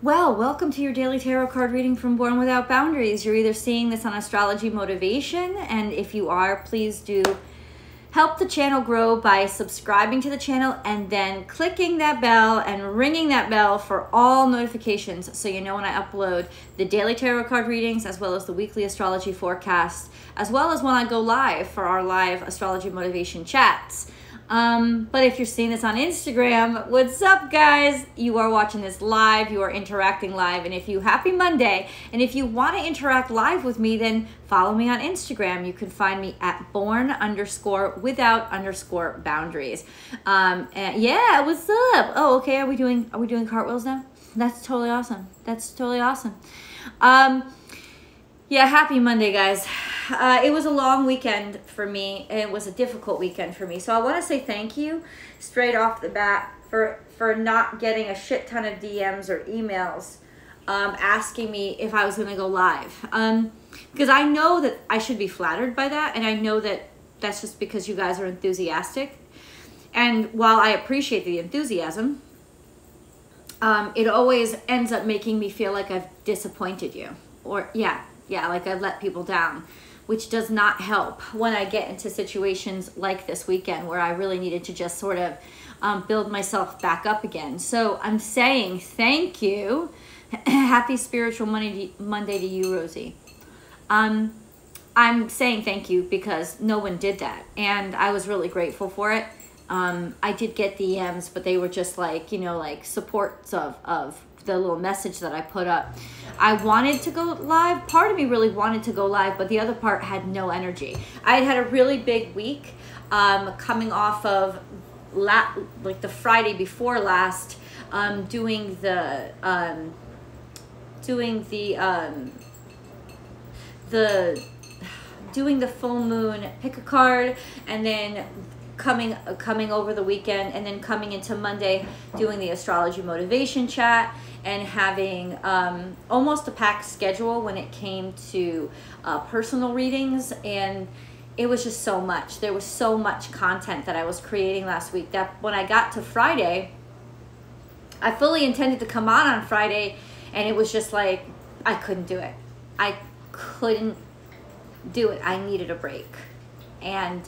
Well, welcome to your daily tarot card reading from Born Without Boundaries. You're either seeing this on Astrology Motivation, and if you are, please do help the channel grow by subscribing to the channel and then clicking that bell and ringing that bell for all notifications so you know when I upload the daily tarot card readings, as well as the weekly astrology forecast, as well as when I go live for our live Astrology Motivation chats. But if you're seeing this on Instagram, what's up, guys? You are watching this live, you are interacting live, and if you, happy Monday, and if you want to interact live with me, then follow me on Instagram. You can find me at born_without_boundaries. And yeah, what's up? Oh, okay, are we doing cartwheels now? That's totally awesome. That's totally awesome. Yeah, happy Monday, guys. It was a long weekend for me. It was a difficult weekend for me. So I want to say thank you straight off the bat for not getting a shit ton of DMs or emails asking me if I was going to go live. Because I know that I should be flattered by that, and I know that that's just because you guys are enthusiastic. And while I appreciate the enthusiasm, it always ends up making me feel like I've disappointed you. Or, yeah, like I've let people down, which does not help when I get into situations like this weekend where I really needed to just sort of build myself back up again. So I'm saying thank you. Happy Spiritual Monday to you, Rosie. I'm saying thank you because no one did that, and I was really grateful for it. I did get DMs, but they were just like, you know, like supports of the little message that I put up. I wanted to go live. Part of me really wanted to go live, but the other part had no energy. I had a really big week coming off of like the Friday before last, doing the full moon, pick a card, and then coming over the weekend, and then coming into Monday doing the Astrology Motivation chat, and having almost a packed schedule when it came to personal readings. And it was just so much. There was so much content that I was creating last week that when I got to Friday, I fully intended to come on Friday, and it was just like I couldn't do it. I couldn't do it. I needed a break. And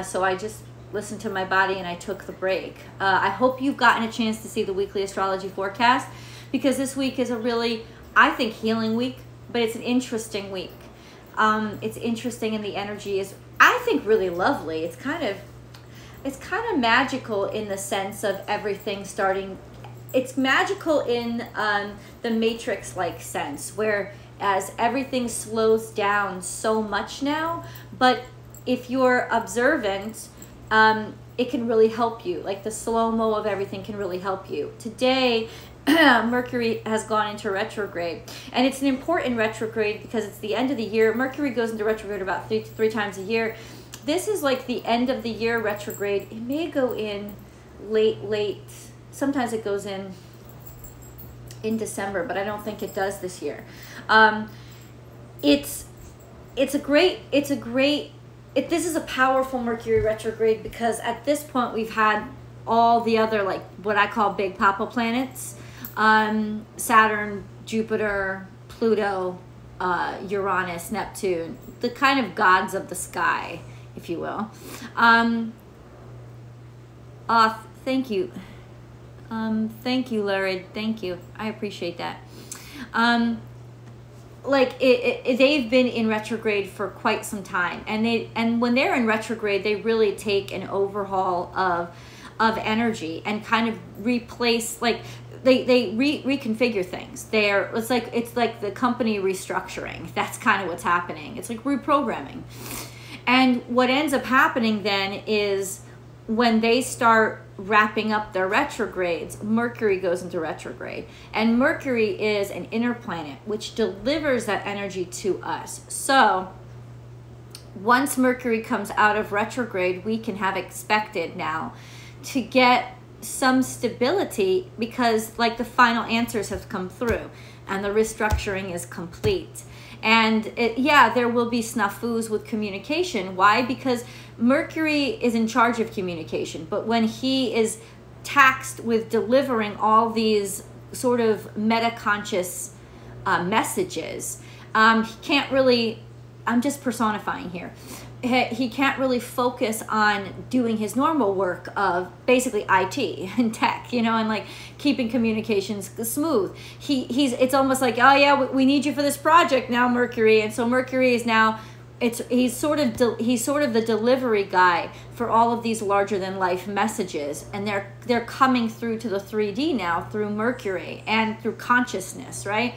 so I just listened to my body and I took the break. I hope you've gotten a chance to see the weekly astrology forecast, because this week is a really, I think, healing week, but it's an interesting week. It's interesting, and the energy is, I think, really lovely. It's kind of magical in the sense of everything starting. It's magical in the Matrix-like sense, where as everything slows down so much now, but if you're observant, it can really help you. Like the slow-mo of everything can really help you. Today, Mercury has gone into retrograde, and it's an important retrograde because it's the end of the year. Mercury goes into retrograde about three times a year. This is like the end of the year retrograde. It may go in late. Sometimes it goes in December, but I don't think it does this year. This is a powerful Mercury retrograde because at this point we've had all the other, like what I call big papa planets, Saturn, Jupiter, Pluto, Uranus, Neptune, the kind of gods of the sky, if you will. Thank you. Thank you, Lurid. Thank you. I appreciate that. Like they've been in retrograde for quite some time, and when they're in retrograde, they really take an overhaul of energy and kind of replace, like they reconfigure things. It's like the company restructuring. That's kind of what's happening. It's like reprogramming. And what ends up happening then is when they start wrapping up their retrogrades, Mercury goes into retrograde. And Mercury is an inner planet, which delivers that energy to us. So once Mercury comes out of retrograde, we can have expected now to get some stability, because like the final answers have come through and the restructuring is complete. And there will be snafus with communication. Why? Because Mercury is in charge of communication, but when he is taxed with delivering all these sort of meta-conscious messages. He can't really, I'm just personifying here, he can't really focus on doing his normal work of basically IT and tech, you know, and like keeping communications smooth. It's almost like, oh yeah, we need you for this project now, Mercury. And so Mercury is now, he's sort of the delivery guy for all of these larger than life messages, and they're coming through to the 3D now through Mercury and through consciousness, right?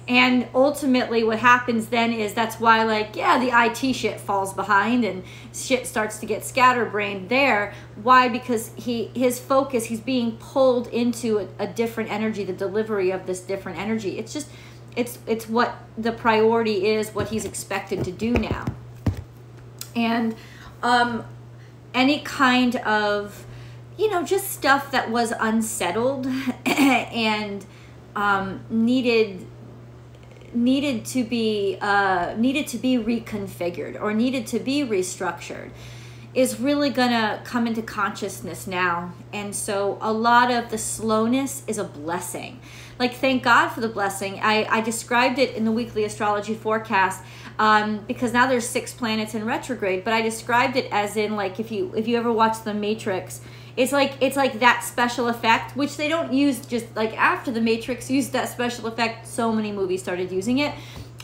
And ultimately what happens then is, that's why, like, yeah, the IT shit falls behind and shit starts to get scatterbrained there. Why? Because his focus, he's being pulled into a different energy, the delivery of this different energy. It's just, it's what the priority is, what he's expected to do now. And any kind of, you know, just stuff that was unsettled and needed to be reconfigured or needed to be restructured is really gonna come into consciousness now. And so a lot of the slowness is a blessing. Like, thank God for the blessing. I described it in the weekly astrology forecast because now there's 6 planets in retrograde, but I described it as in, like, if you ever watch The Matrix, it's like that special effect, which they don't use just like after The Matrix used that special effect. So many movies started using it.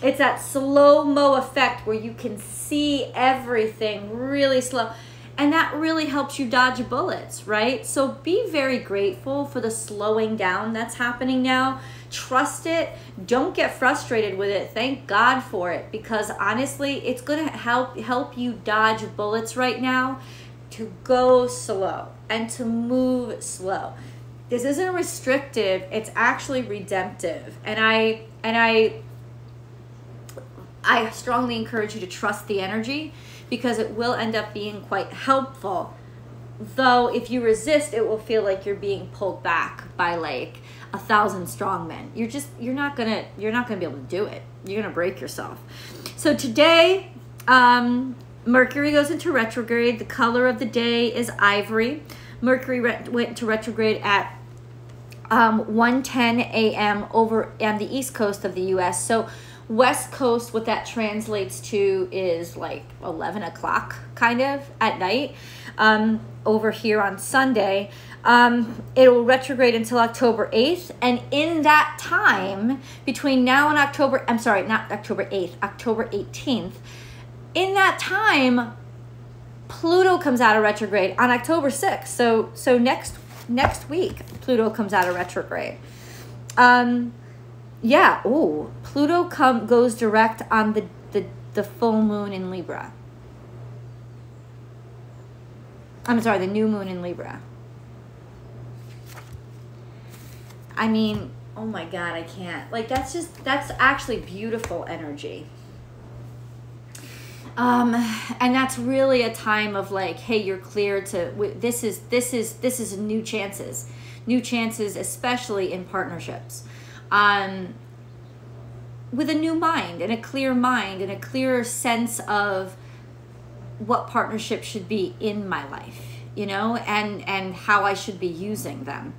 It's that slow-mo effect where you can see everything really slow. And that really helps you dodge bullets, right? So be very grateful for the slowing down that's happening now. Trust it. Don't get frustrated with it. Thank God for it, because honestly, it's going to help you dodge bullets right now, to go slow and to move slow. This isn't restrictive, it's actually redemptive. And I strongly encourage you to trust the energy, because it will end up being quite helpful. Though if you resist, it will feel like you're being pulled back by like 1,000 strong men. You're not gonna be able to do it. You're gonna break yourself. So today, Mercury goes into retrograde. The color of the day is ivory. Mercury went into retrograde at 1:10 a.m. over on the east coast of the U.S. So West Coast, what that translates to is like 11 o'clock kind of at night. Over here on Sunday, it will retrograde until October 8th. And in that time, between now and October 18th, in that time, Pluto comes out of retrograde on October 6th. So next week, Pluto comes out of retrograde. Yeah. Oh, Pluto goes direct on the full moon in Libra. I'm sorry, the new moon in Libra. I mean, oh my God, I can't. Like, that's actually beautiful energy. And that's really a time of like, hey, you're clear to, this is new chances, especially in partnerships, with a new mind and a clearer sense of what partnerships should be in my life, you know, and how I should be using them.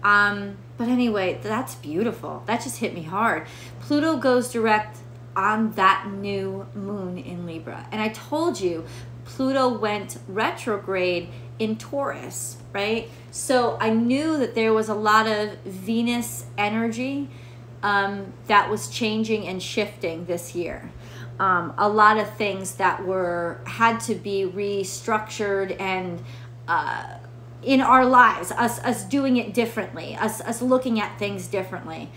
But anyway, that's beautiful. That just hit me hard. Pluto goes direct on that new moon in Libra. And I told you, Pluto went retrograde in Taurus, right? So I knew that there was a lot of Venus energy that was changing and shifting this year. A lot of things that had to be restructured and in our lives, us doing it differently, us looking at things differently.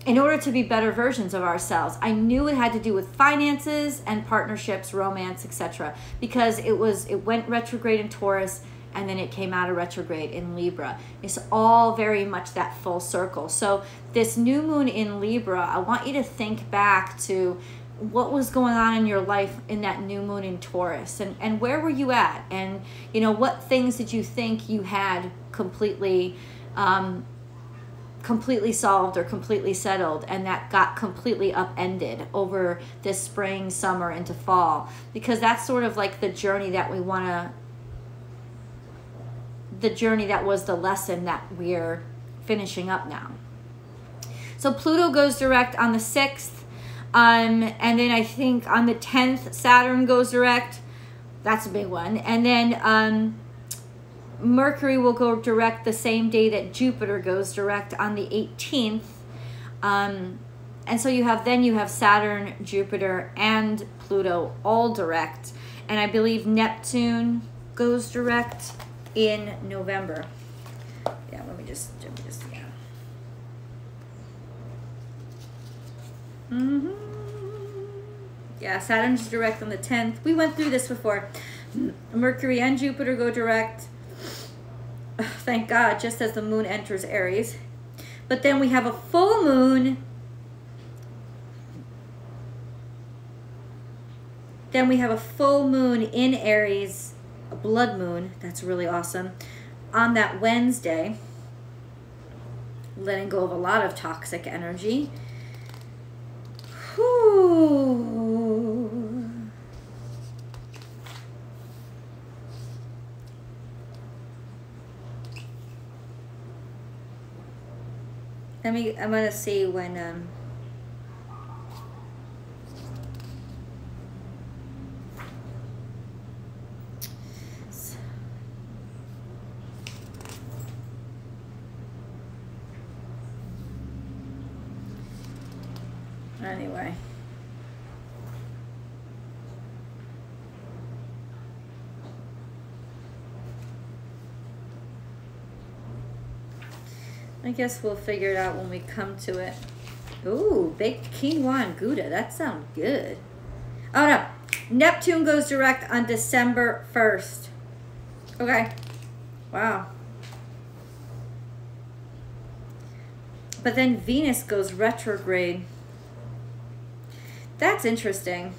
In order to be better versions of ourselves. I knew it had to do with finances and partnerships, romance, etc. Because it went retrograde in Taurus and then it came out of retrograde in Libra. It's all very much that full circle. So this new moon in Libra, I want you to think back to what was going on in your life in that new moon in Taurus, and where were you at, and you know, what things did you think you had completely solved or completely settled, and that got completely upended over this spring, summer, into fall. Because that's sort of like the journey that we want to the journey that was the lesson that we're finishing up now. So Pluto goes direct on the 6th. And then I think on the 10th, Saturn goes direct. That's a big one. And then Mercury will go direct the same day that Jupiter goes direct on the 18th. And so you have Saturn, Jupiter, and Pluto all direct. And I believe Neptune goes direct in November. Yeah, let me just yeah. Yeah, Saturn's direct on the 10th. We went through this before. Mercury and Jupiter go direct. Thank God, just as the moon enters Aries. But then we have a full moon. Then we have a full moon in Aries, a blood moon. That's really awesome. On that Wednesday, letting go of a lot of toxic energy. Whew. I'm gonna see when anyway. I guess we'll figure it out when we come to it. Ooh, baked quinoa and Gouda. That sounds good. Oh no. Neptune goes direct on December 1st. Okay. Wow. But then Venus goes retrograde. That's interesting.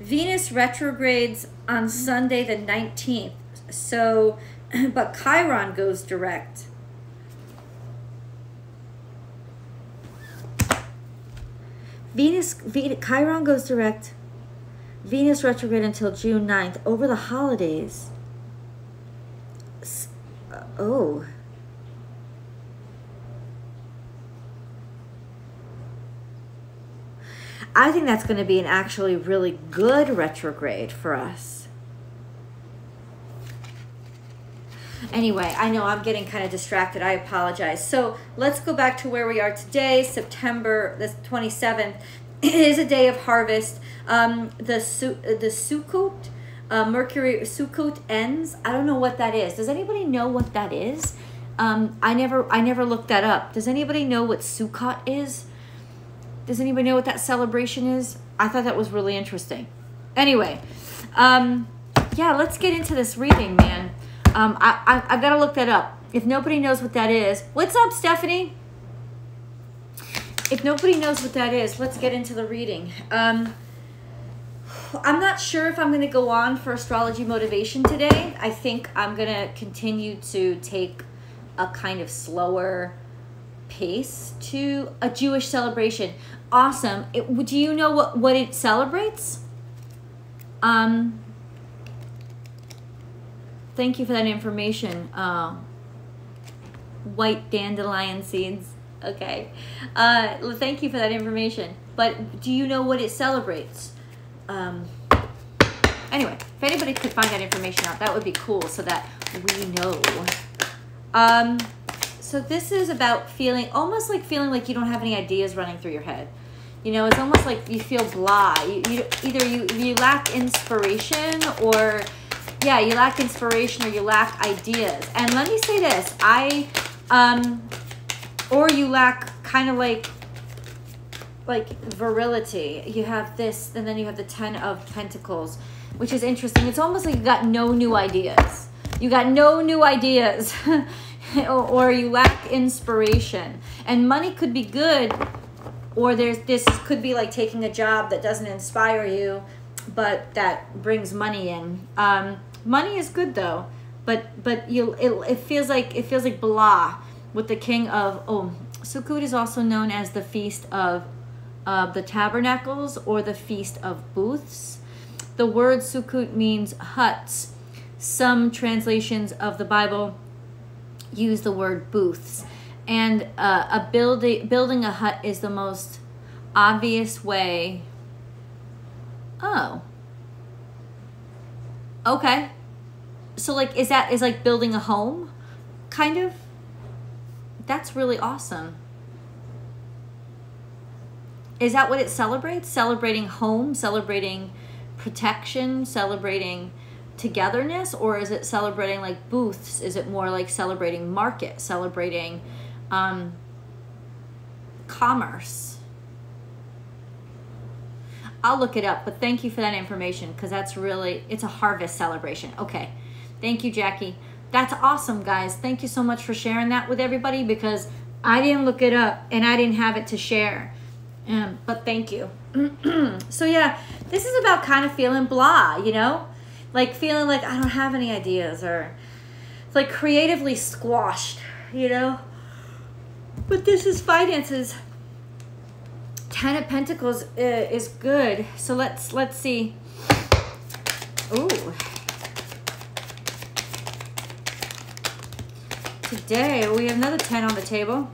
Venus retrogrades on Sunday the 19th. So, but Chiron goes direct. Chiron goes direct. Venus retrograde until June 9th over the holidays. Oh. I think that's going to be an actually really good retrograde for us. Anyway, I know I'm getting kind of distracted. I apologize. So let's go back to where we are today, September the 27th. It is a day of harvest. The Sukkot, Mercury Sukkot ends. I don't know what that is. Does anybody know what that is? I never looked that up. Does anybody know what Sukkot is? Does anybody know what that celebration is? I thought that was really interesting. Anyway, yeah, let's get into this reading, man. I've got to look that up. If nobody knows what that is, what's up, Stephanie? If nobody knows what that is, let's get into the reading. I'm not sure if I'm going to go on for astrology motivation today. I think I'm going to continue to take a kind of slower pace to a Jewish celebration. Awesome. Do you know what it celebrates? Thank you for that information. White dandelion seeds. Okay. Thank you for that information. But do you know what it celebrates? Anyway, if anybody could find that information out, that would be cool so that we know. So this is about almost like feeling like you don't have any ideas running through your head. You know, it's almost like you feel blah. Either you lack inspiration or... Yeah, you lack inspiration or you lack ideas. And let me say this, or you lack kind of like virility. You have this, and then you have the 10 of Pentacles, which is interesting. It's almost like you got no new ideas. You got no new ideas, or you lack inspiration. And money could be good, or this could be like taking a job that doesn't inspire you, but that brings money in. Money is good though, but it feels like blah with the king of Sukkot is also known as the feast of the tabernacles or the feast of booths. The word Sukkot means huts. some translations of the Bible use the word booths. And building a hut is the most obvious way. Oh. Okay. So like, is like building a home? Kind of? That's really awesome. Is that what it celebrates? Celebrating home, celebrating protection, celebrating togetherness? Or is it celebrating like booths? Is it more like celebrating market, celebrating commerce? I'll look it up, but thank you for that information, because that's really, it's a harvest celebration. Okay. Thank you, Jackie. That's awesome, guys. Thank you so much for sharing that with everybody, because I didn't look it up and I didn't have it to share. But thank you. So yeah, this is about kind of feeling blah, you know? Like feeling like I don't have any ideas, or like creatively squashed, you know? But this is finances. 10 of Pentacles is good. So let's see. Ooh. Today we have another 10 on the table.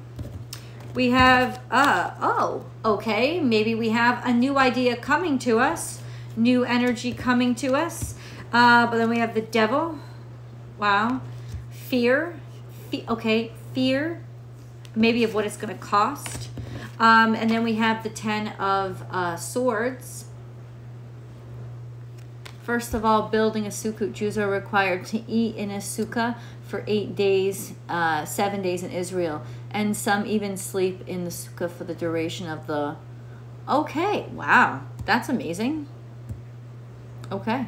We have, oh, okay, maybe we have a new idea coming to us, new energy coming to us. But then we have the Devil. Wow. Fear. Okay, fear. Maybe of what it's going to cost. And then we have the 10 of Swords. First of all, building a sukkah. Jews are required to eat in a sukkah for 8 days, 7 days in Israel. And some even sleep in the sukkah for the duration of the... Okay, wow. That's amazing. Okay.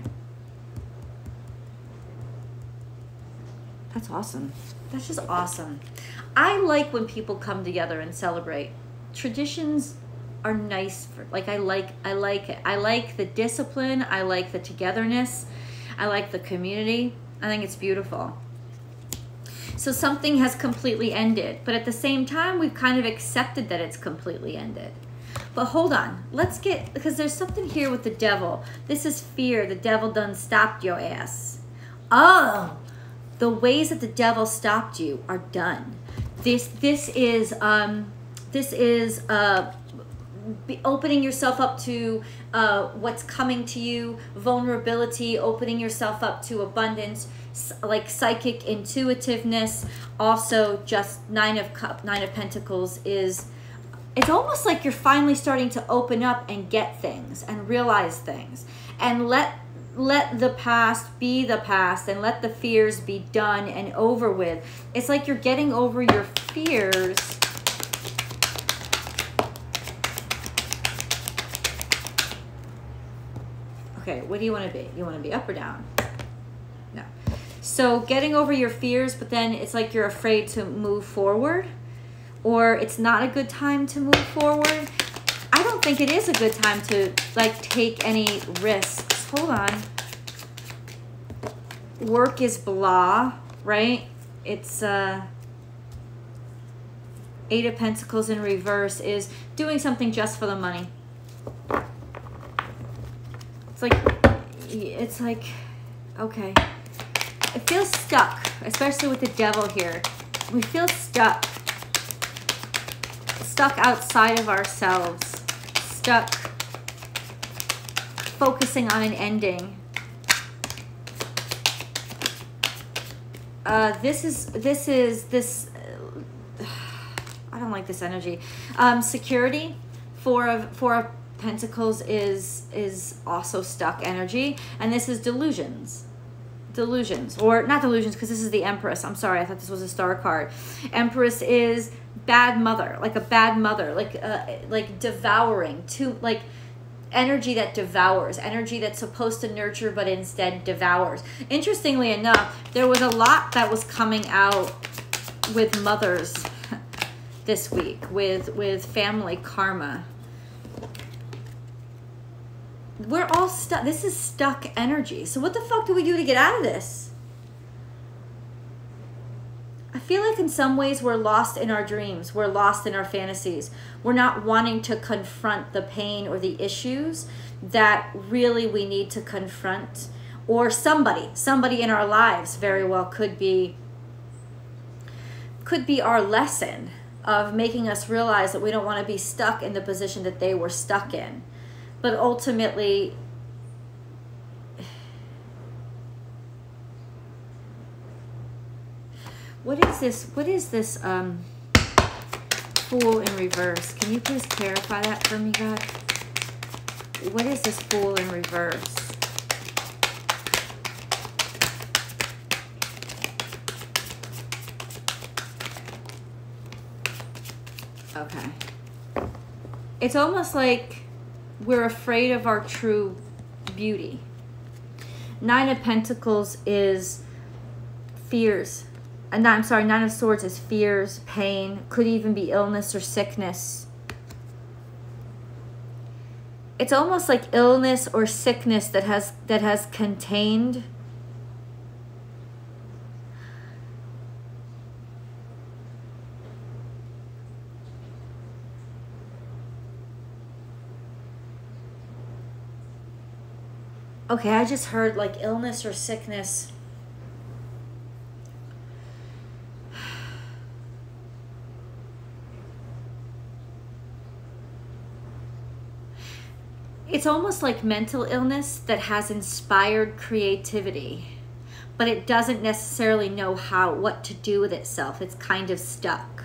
That's awesome. That's just awesome. I like when people come together and celebrate. Traditions are nice for, like, I like it. I like the discipline. I like the togetherness. I like the community. I think it's beautiful. So something has completely ended, but at the same time, we've kind of accepted that it's completely ended. But hold on, let's get, because there's something here with the Devil. This is fear. The Devil done stopped your ass. Oh, the ways that the Devil stopped you are done. This is opening yourself up to what's coming to you, vulnerability, opening yourself up to abundance, like psychic intuitiveness. Also, just Nine of Pentacles is, it's almost like you're finally starting to open up and get things and realize things, and let the past be the past, and let the fears be done and over with. It's like you're getting over your fears. Okay, what do you want to be? You want to be up or down? No. So getting over your fears, but then it's like you're afraid to move forward, or it's not a good time to move forward. I don't think it is a good time to like take any risks. Hold on. Work is blah, right? It's Eight of Pentacles in reverse is doing something just for the money. It's like, okay. It feels stuck, especially with the Devil here. We feel stuck. Stuck outside of ourselves. Stuck focusing on an ending. This I don't like this energy. Security. Four of Pentacles is also stuck energy, and this is delusions, or not delusions, because this is the Empress. I'm sorry, I thought this was a star card. Empress is bad mother, like a bad mother, like devouring, like energy that devours, energy that's supposed to nurture but instead devours. Interestingly enough, there was a lot that was coming out with mothers this week, with family karma. We're all stuck. This is stuck energy. So what the fuck do we do to get out of this? I feel like in some ways we're lost in our dreams. We're lost in our fantasies. We're not wanting to confront the pain or the issues that really we need to confront, or somebody in our lives very well could be our lesson of making us realize that we don't want to be stuck in the position that they were stuck in. But ultimately, what is this Fool in reverse? Can you please clarify that for me, God? What is this Fool in reverse? Okay. It's almost like we're afraid of our true beauty. Nine of Pentacles is fears. I'm sorry, Nine of Swords is fears, pain, could even be illness or sickness. It's almost like illness or sickness that has contained okay, I just heard like illness or sickness. It's almost like mental illness that has inspired creativity, but it doesn't necessarily know what to do with itself. It's kind of stuck.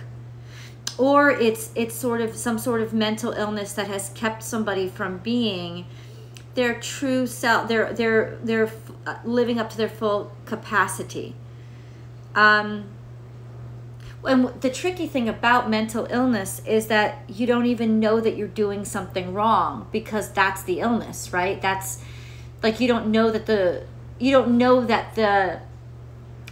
Or it's sort of some sort of mental illness that has kept somebody from being their true self. They're living up to their full capacity. And the tricky thing about mental illness is that you don't even know that you're doing something wrong, because that's the illness, right? That's like you don't know that the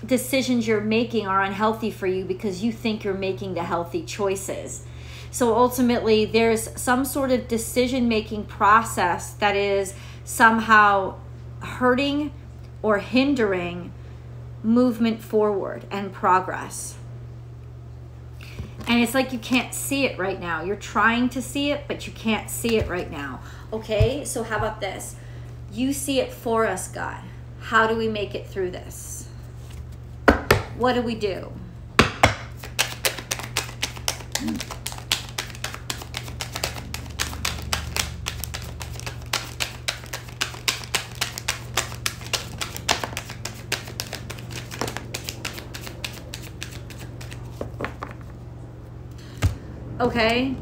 decisions you're making are unhealthy for you because you think you're making the healthy choices. So ultimately, there's some sort of decision-making process that is somehow hurting or hindering movement forward and progress. And it's like you can't see it right now. You're trying to see it, but you can't see it right now. Okay, so how about this? You see it for us, God. How do we make it through this? What do we do? Okay,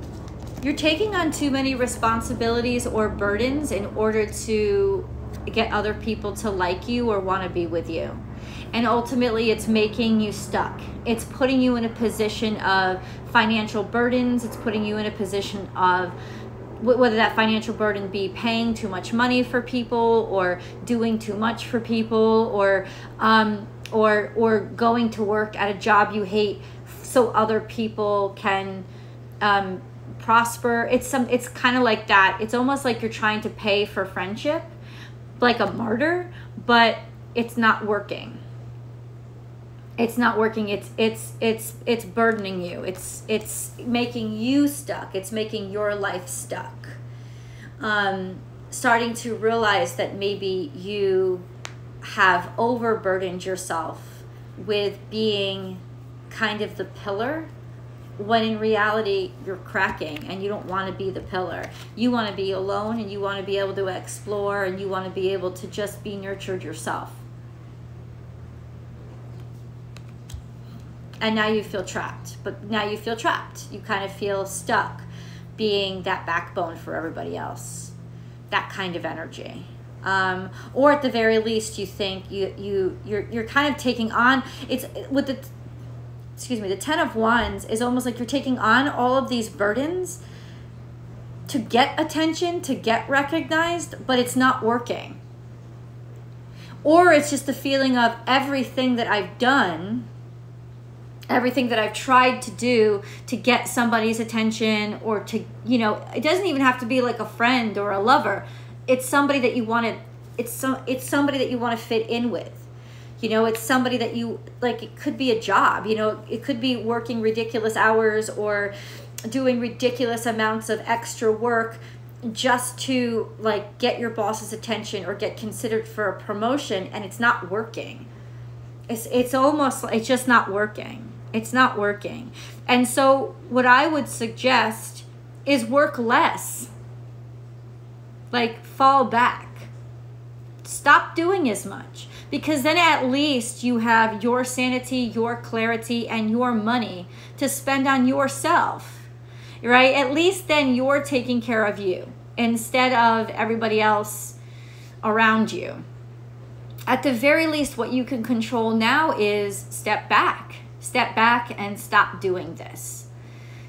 you're taking on too many responsibilities or burdens in order to get other people to like you or want to be with you. And ultimately, it's making you stuck. It's putting you in a position of financial burdens. It's putting you in a position of whether that financial burden be paying too much money for people, or doing too much for people, or going to work at a job you hate so other people can prosper. It's kind of like that. It's almost like you're trying to pay for friendship, like a martyr, but it's not working. It's not working. It's burdening you. It's making you stuck. It's making your life stuck. Starting to realize that maybe you have overburdened yourself with being kind of the pillar, when in reality you're cracking and you don't want to be the pillar. You want to be alone, and you want to be able to explore, and you want to be able to just be nurtured yourself. And now you feel trapped. But now you feel trapped. You kind of feel stuck being that backbone for everybody else. That kind of energy. Or at the very least, you think you're kind of taking on, it's with the Ten of Wands is almost like you're taking on all of these burdens to get attention, to get recognized, but it's not working. Or it's just the feeling of everything that I've done, everything that I've tried to do to get somebody's attention, or to, it doesn't even have to be like a friend or a lover. It's somebody that you want to, it's somebody that you want to fit in with. It's somebody that you, like, it could be a job, it could be working ridiculous hours or doing ridiculous amounts of extra work just to like get your boss's attention or get considered for a promotion, and it's not working. It's almost, it's just not working. It's not working. And so what I would suggest is work less. Like, fall back. Stop doing as much, because then at least you have your sanity, your clarity, and your money to spend on yourself, right? At least then you're taking care of you instead of everybody else around you. At the very least, what you can control now is step back and stop doing this.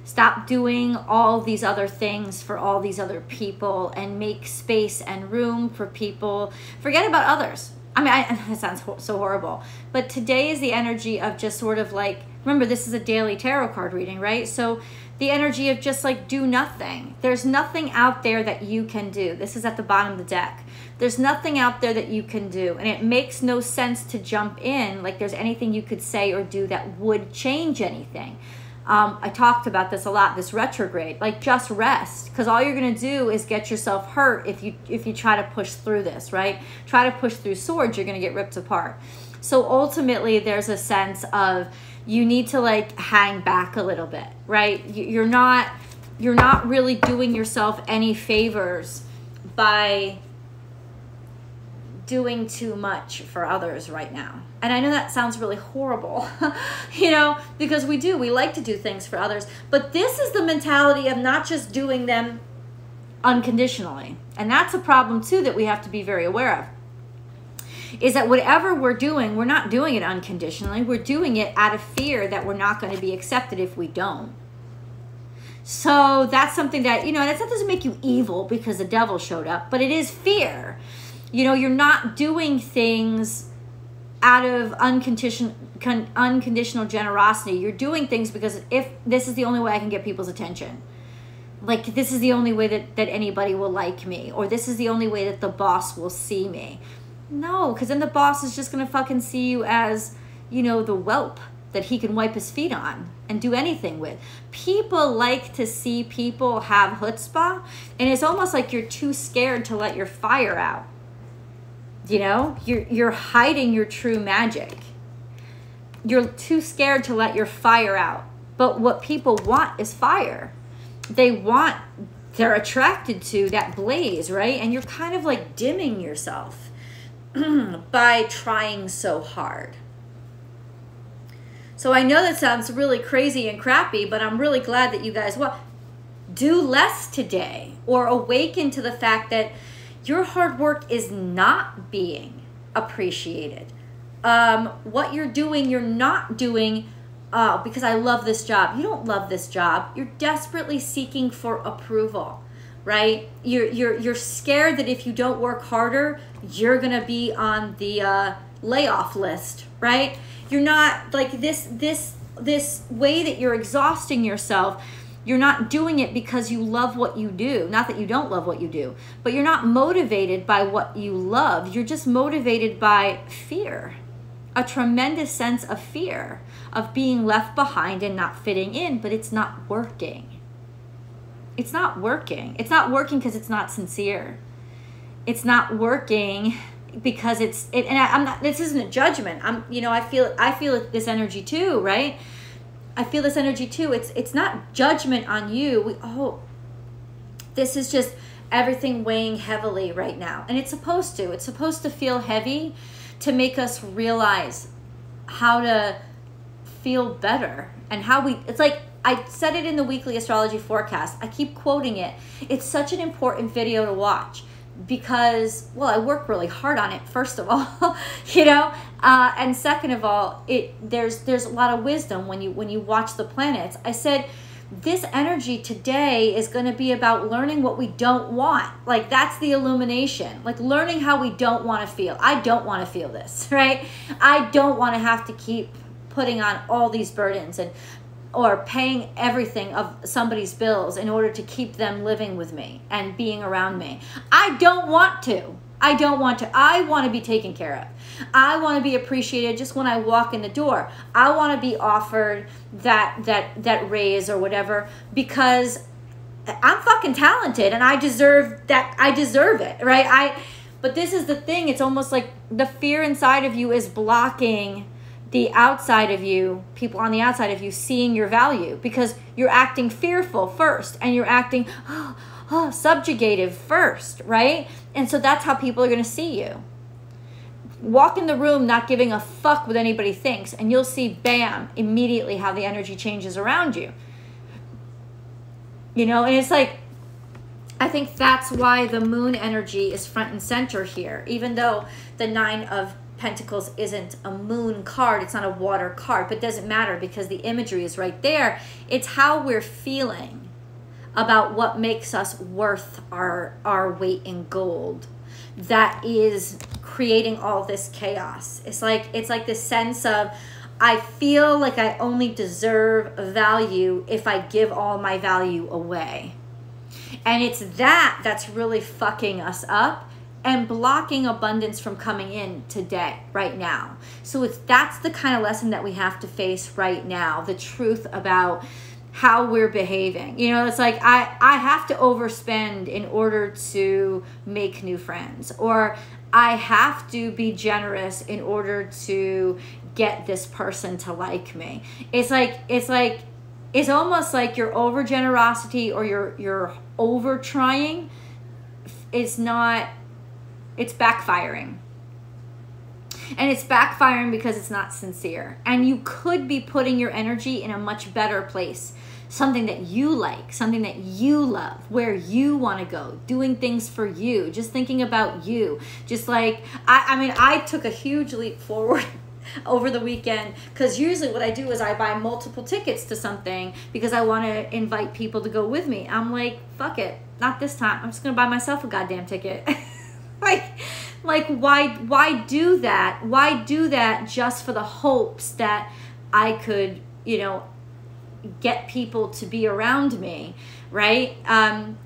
Stop doing all these other things for all these other people, and make space and room for people. Forget about others. I mean, that sounds so horrible, but today is the energy of just sort of like, remember, this is a daily tarot card reading, right? So the energy of just like do nothing. There's nothing out there that you can do. This is at the bottom of the deck. There's nothing out there that you can do, and it makes no sense to jump in like there's anything you could say or do that would change anything. I talked about this a lot, this retrograde, like just rest, because all you're going to do is get yourself hurt if you try to push through this, right? Try to push through swords, you're going to get ripped apart. So ultimately there's a sense of you need to like hang back a little bit, right? You're not really doing yourself any favors by doing too much for others right now. And I know that sounds really horrible, you know, because we like to do things for others, but this is the mentality of not just doing them unconditionally. And that's a problem too that we have to be very aware of, is that whatever we're doing, we're not doing it unconditionally. We're doing it out of fear that we're not going to be accepted if we don't. So that's something that, you know, that doesn't make you evil because the devil showed up, but it is fear. You know, you're not doing things out of unconditional generosity. You're doing things because if this is the only way I can get people's attention, like this is the only way that anybody will like me, or this is the only way that the boss will see me. No, because then the boss is just going to fucking see you as, you know, the whelp that he can wipe his feet on and do anything with. People like to see people have chutzpah, and it's almost like you're too scared to let your fire out. You know, you're hiding your true magic. You're too scared to let your fire out. But what people want is fire. They're attracted to that blaze, right? And you're kind of like dimming yourself by trying so hard. So I know that sounds really crazy and crappy, but I'm really glad that you guys do less today, or awaken to the fact that your hard work is not being appreciated. What you're doing, you're not doing because I love this job. You don't love this job. You're desperately seeking for approval, right? You're scared that if you don't work harder, you're gonna be on the layoff list, right? You're not like this way that you're exhausting yourself. You're not doing it because you love what you do. Not that you don't love what you do, but you're not motivated by what you love. You're just motivated by fear, a tremendous sense of fear of being left behind and not fitting in, but it's not working. It's not working. It's not working because it's not sincere. It's not working because I'm not, this isn't a judgment. I feel this energy too, right? I feel this energy too. It's not judgment on you. This is just everything weighing heavily right now. And it's supposed to. It's supposed to feel heavy to make us realize how to feel better and how it's like, I said it in the weekly astrology forecast. I keep quoting it. It's such an important video to watch because, well, I work really hard on it, first of all, you know, and second of all, there's a lot of wisdom when you watch the planets. I said, this energy today is going to be about learning what we don't want. Like, that's the illumination, like learning how we don't want to feel. I don't want to feel this, right? I don't want to have to keep putting on all these burdens or paying everything of somebody's bills in order to keep them living with me and being around me. I don't want to. I don't want to. I want to be taken care of. I want to be appreciated just when I walk in the door. I want to be offered that raise or whatever, because I'm fucking talented and I deserve that. I deserve it, right? But this is the thing. It's almost like the fear inside of you is blocking the outside of you, people on the outside of you, seeing your value, because you're acting fearful first and you're acting subjugative first, right? And so that's how people are going to see you. Walk in the room not giving a fuck what anybody thinks, and you'll see, bam, immediately how the energy changes around you. You know, and it's like, I think that's why the moon energy is front and center here. Even though the 9 of Pentacles isn't a moon card, it's not a water card, but it doesn't matter because the imagery is right there. It's how we're feeling about what makes us worth our weight in gold that is creating all this chaos. It's like this sense of, I feel like I only deserve value if I give all my value away. And it's that's really fucking us up and blocking abundance from coming in today, right now. So that's the kind of lesson that we have to face right now, the truth about how we're behaving. You know, it's like I have to overspend in order to make new friends, or I have to be generous in order to get this person to like me. It's almost like your over generosity or your over trying is not, it's backfiring. And it's backfiring because it's not sincere. And you could be putting your energy in a much better place. Something that you like, something that you love, where you want to go, doing things for you, just thinking about you. Just like, I mean, I took a huge leap forward over the weekend, because usually what I do is I buy multiple tickets to something because I want to invite people to go with me. I'm like, fuck it, not this time. I'm just going to buy myself a goddamn ticket. Like why do that? Why do that just for the hopes that I could, you know, get people to be around me, right?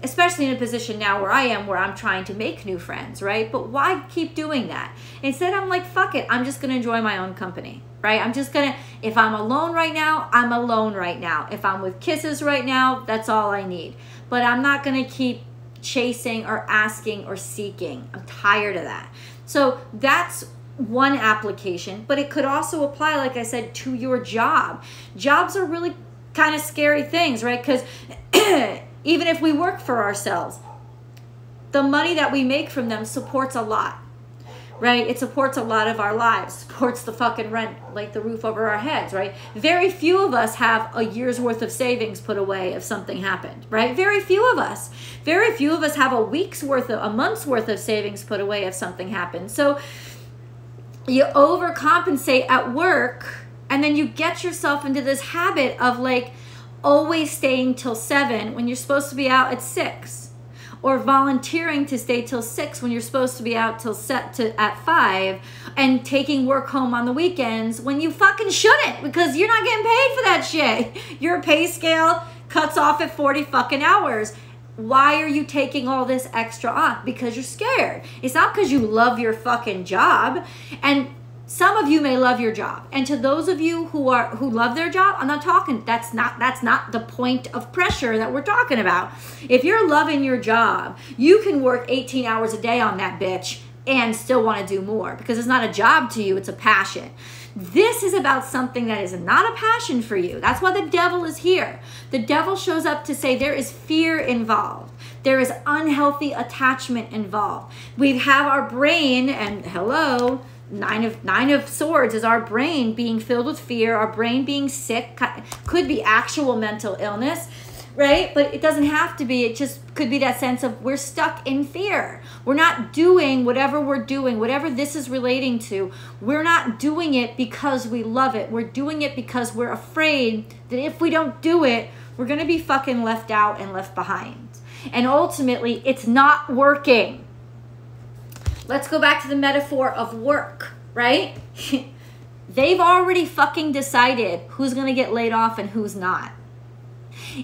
Especially in a position now where I am, where I'm trying to make new friends, right? But why keep doing that? Instead, I'm like, fuck it. I'm just going to enjoy my own company, right? I'm just going to, if I'm alone right now, I'm alone right now. If I'm with kisses right now, that's all I need. But I'm not going to keep chasing or asking or seeking. I'm tired of that. So that's one application, but it could also apply, like I said, to your job. Jobs are really kind of scary things, right? Because even if we work for ourselves, the money that we make from them supports a lot, right? It supports a lot of our lives, supports the fucking rent, like the roof over our heads, right? Very few of us have a year's worth of savings put away if something happened, right? Very few of us. Very few of us have a month's worth of savings put away if something happened. So you overcompensate at work, and then you get yourself into this habit of like always staying till 7 when you're supposed to be out at 6, or volunteering to stay till 6 when you're supposed to be out till at 5, and taking work home on the weekends when you fucking shouldn't, because you're not getting paid for that shit. Your pay scale cuts off at 40 fucking hours. Why are you taking all this extra on? Because you're scared. It's not because you love your fucking job. And some of you may love your job, and to those of you who love their job, I'm not talking, that's not the point of pressure that we're talking about. If you're loving your job, you can work 18 hours a day on that bitch and still want to do more, because it's not a job to you, it's a passion. This is about something that is not a passion for you. That's why the devil is here. The devil shows up to say there is fear involved. There is unhealthy attachment involved. We have our brain, and hello, Nine of Swords is our brain being filled with fear, our brain being sick, could be actual mental illness, right? But it doesn't have to be. It just could be that sense of we're stuck in fear. We're not doing whatever we're doing, whatever this is relating to. We're not doing it because we love it. We're doing it because we're afraid that if we don't do it, we're going to be fucking left out and left behind. And ultimately, it's not working. Let's go back to the metaphor of work, right? They've already fucking decided who's going to get laid off and who's not.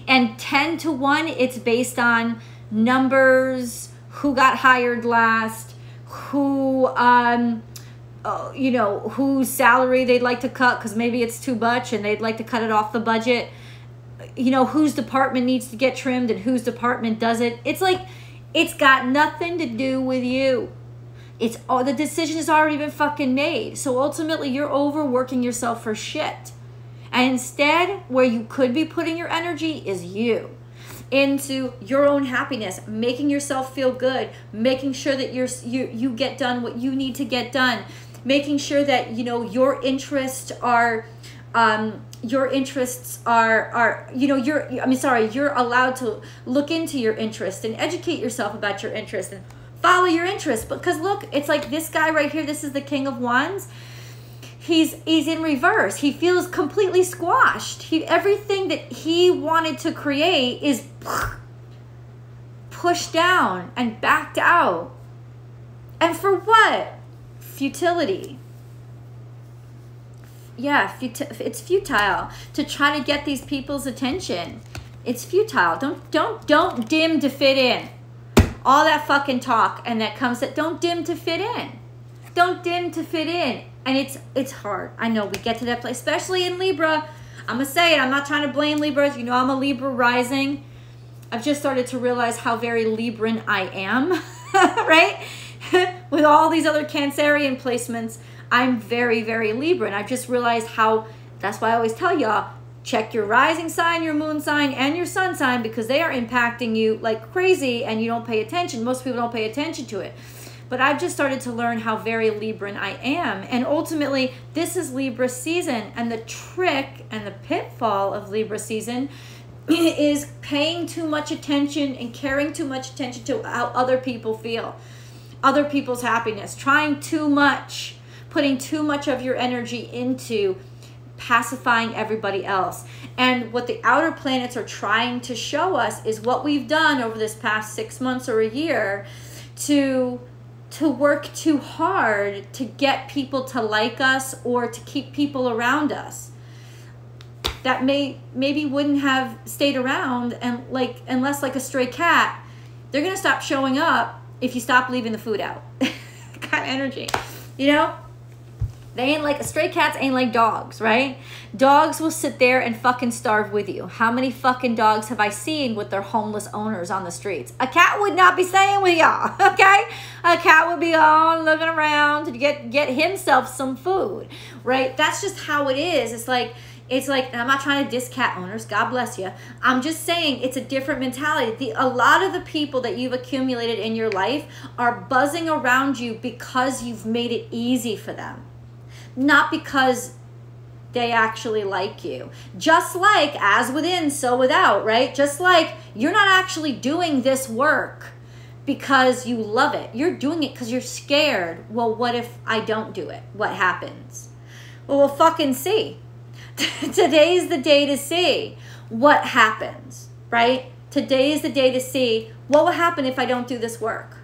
And 10 to 1, it's based on numbers, who got hired last, who, you know, whose salary they'd like to cut because maybe it's too much and they'd like to cut it off the budget. you know, whose department needs to get trimmed and whose department doesn't. It's like, it's got nothing to do with you. It's all, the decision has already been fucking made. So ultimately you're overworking yourself for shit. And instead, where you could be putting your energy is you. Into your own happiness, making yourself feel good, making sure that you get done what you need to get done, making sure that, you know, your interests are you're allowed to look into your interest and educate yourself about your interest and follow your interest. Because look, it's like this guy right here, this is the King of Wands. He's in reverse. He feels completely squashed. Everything that he wanted to create is pushed down and backed out. And for what? Futility. Yeah, it's futile to try to get these people's attention. It's futile. Don't dim to fit in. All that fucking talk and that comes that don't dim to fit in. Don't dim to fit in. And it's hard. I know we get to that place, especially in Libra. I'm going to say it. I'm not trying to blame Libras. You know, I'm a Libra rising. I've just started to realize how very Libran I am, right? With all these other Cancerian placements, I'm very, very Libran. I've just realized how, that's why I always tell y'all, check your rising sign, your moon sign, and your sun sign, because they are impacting you like crazy and you don't pay attention. Most people don't pay attention to it. But I've just started to learn how very Libran I am. And ultimately, this is Libra season. And the trick and the pitfall of Libra season is paying too much attention and caring too much attention to how other people feel. Other people's happiness. Trying too much. Putting too much of your energy into pacifying everybody else. And what the outer planets are trying to show us is what we've done over this past 6 months or a year to work too hard to get people to like us or to keep people around us that maybe wouldn't have stayed around, and like, unless like a stray cat, they're gonna stop showing up if you stop leaving the food out. Kind of energy, you know. They ain't like, stray cats ain't like dogs, right? Dogs will sit there and fucking starve with you. How many fucking dogs have I seen with their homeless owners on the streets? A cat would not be staying with y'all, okay? A cat would be all looking around to get himself some food, right? That's just how it is. It's like, and I'm not trying to diss cat owners, God bless you. I'm just saying it's a different mentality. A lot of the people that you've accumulated in your life are buzzing around you because you've made it easy for them. Not because they actually like you. Just like as within, so without, right? Just like you're not actually doing this work because you love it. You're doing it because you're scared. Well, what if I don't do it? What happens? Well, we'll fucking see. Today's the day to see what happens, right? Today is the day to see what will happen if I don't do this work.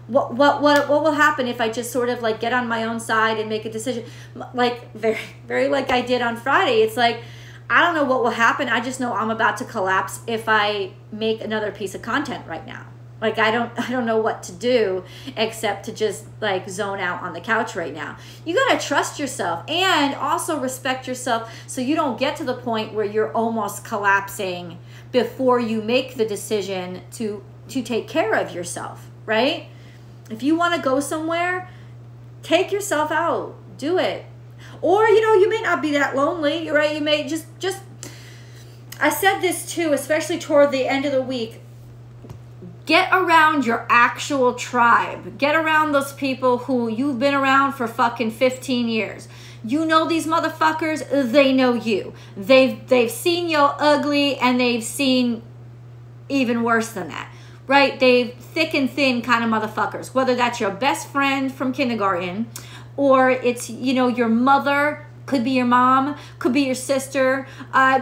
What will happen if I just sort of like get on my own side and make a decision, like very like I did on Friday. It's like, I don't know what will happen. I just know I'm about to collapse if I make another piece of content right now. Like I don't know what to do except to just like zone out on the couch right now. You got to trust yourself and also respect yourself so you don't get to the point where you're almost collapsing before you make the decision to take care of yourself, right? If you want to go somewhere, take yourself out. Do it. Or, you know, you may not be that lonely, right? You may just I said this too, especially toward the end of the week. Get around your actual tribe. Get around those people who you've been around for fucking 15 years. You know these motherfuckers, they know you. They've seen you ugly and they've seen even worse than that. Right? They've thick and thin kind of motherfuckers. Whether that's your best friend from kindergarten or it's, you know, your mother, could be your mom, could be your sister,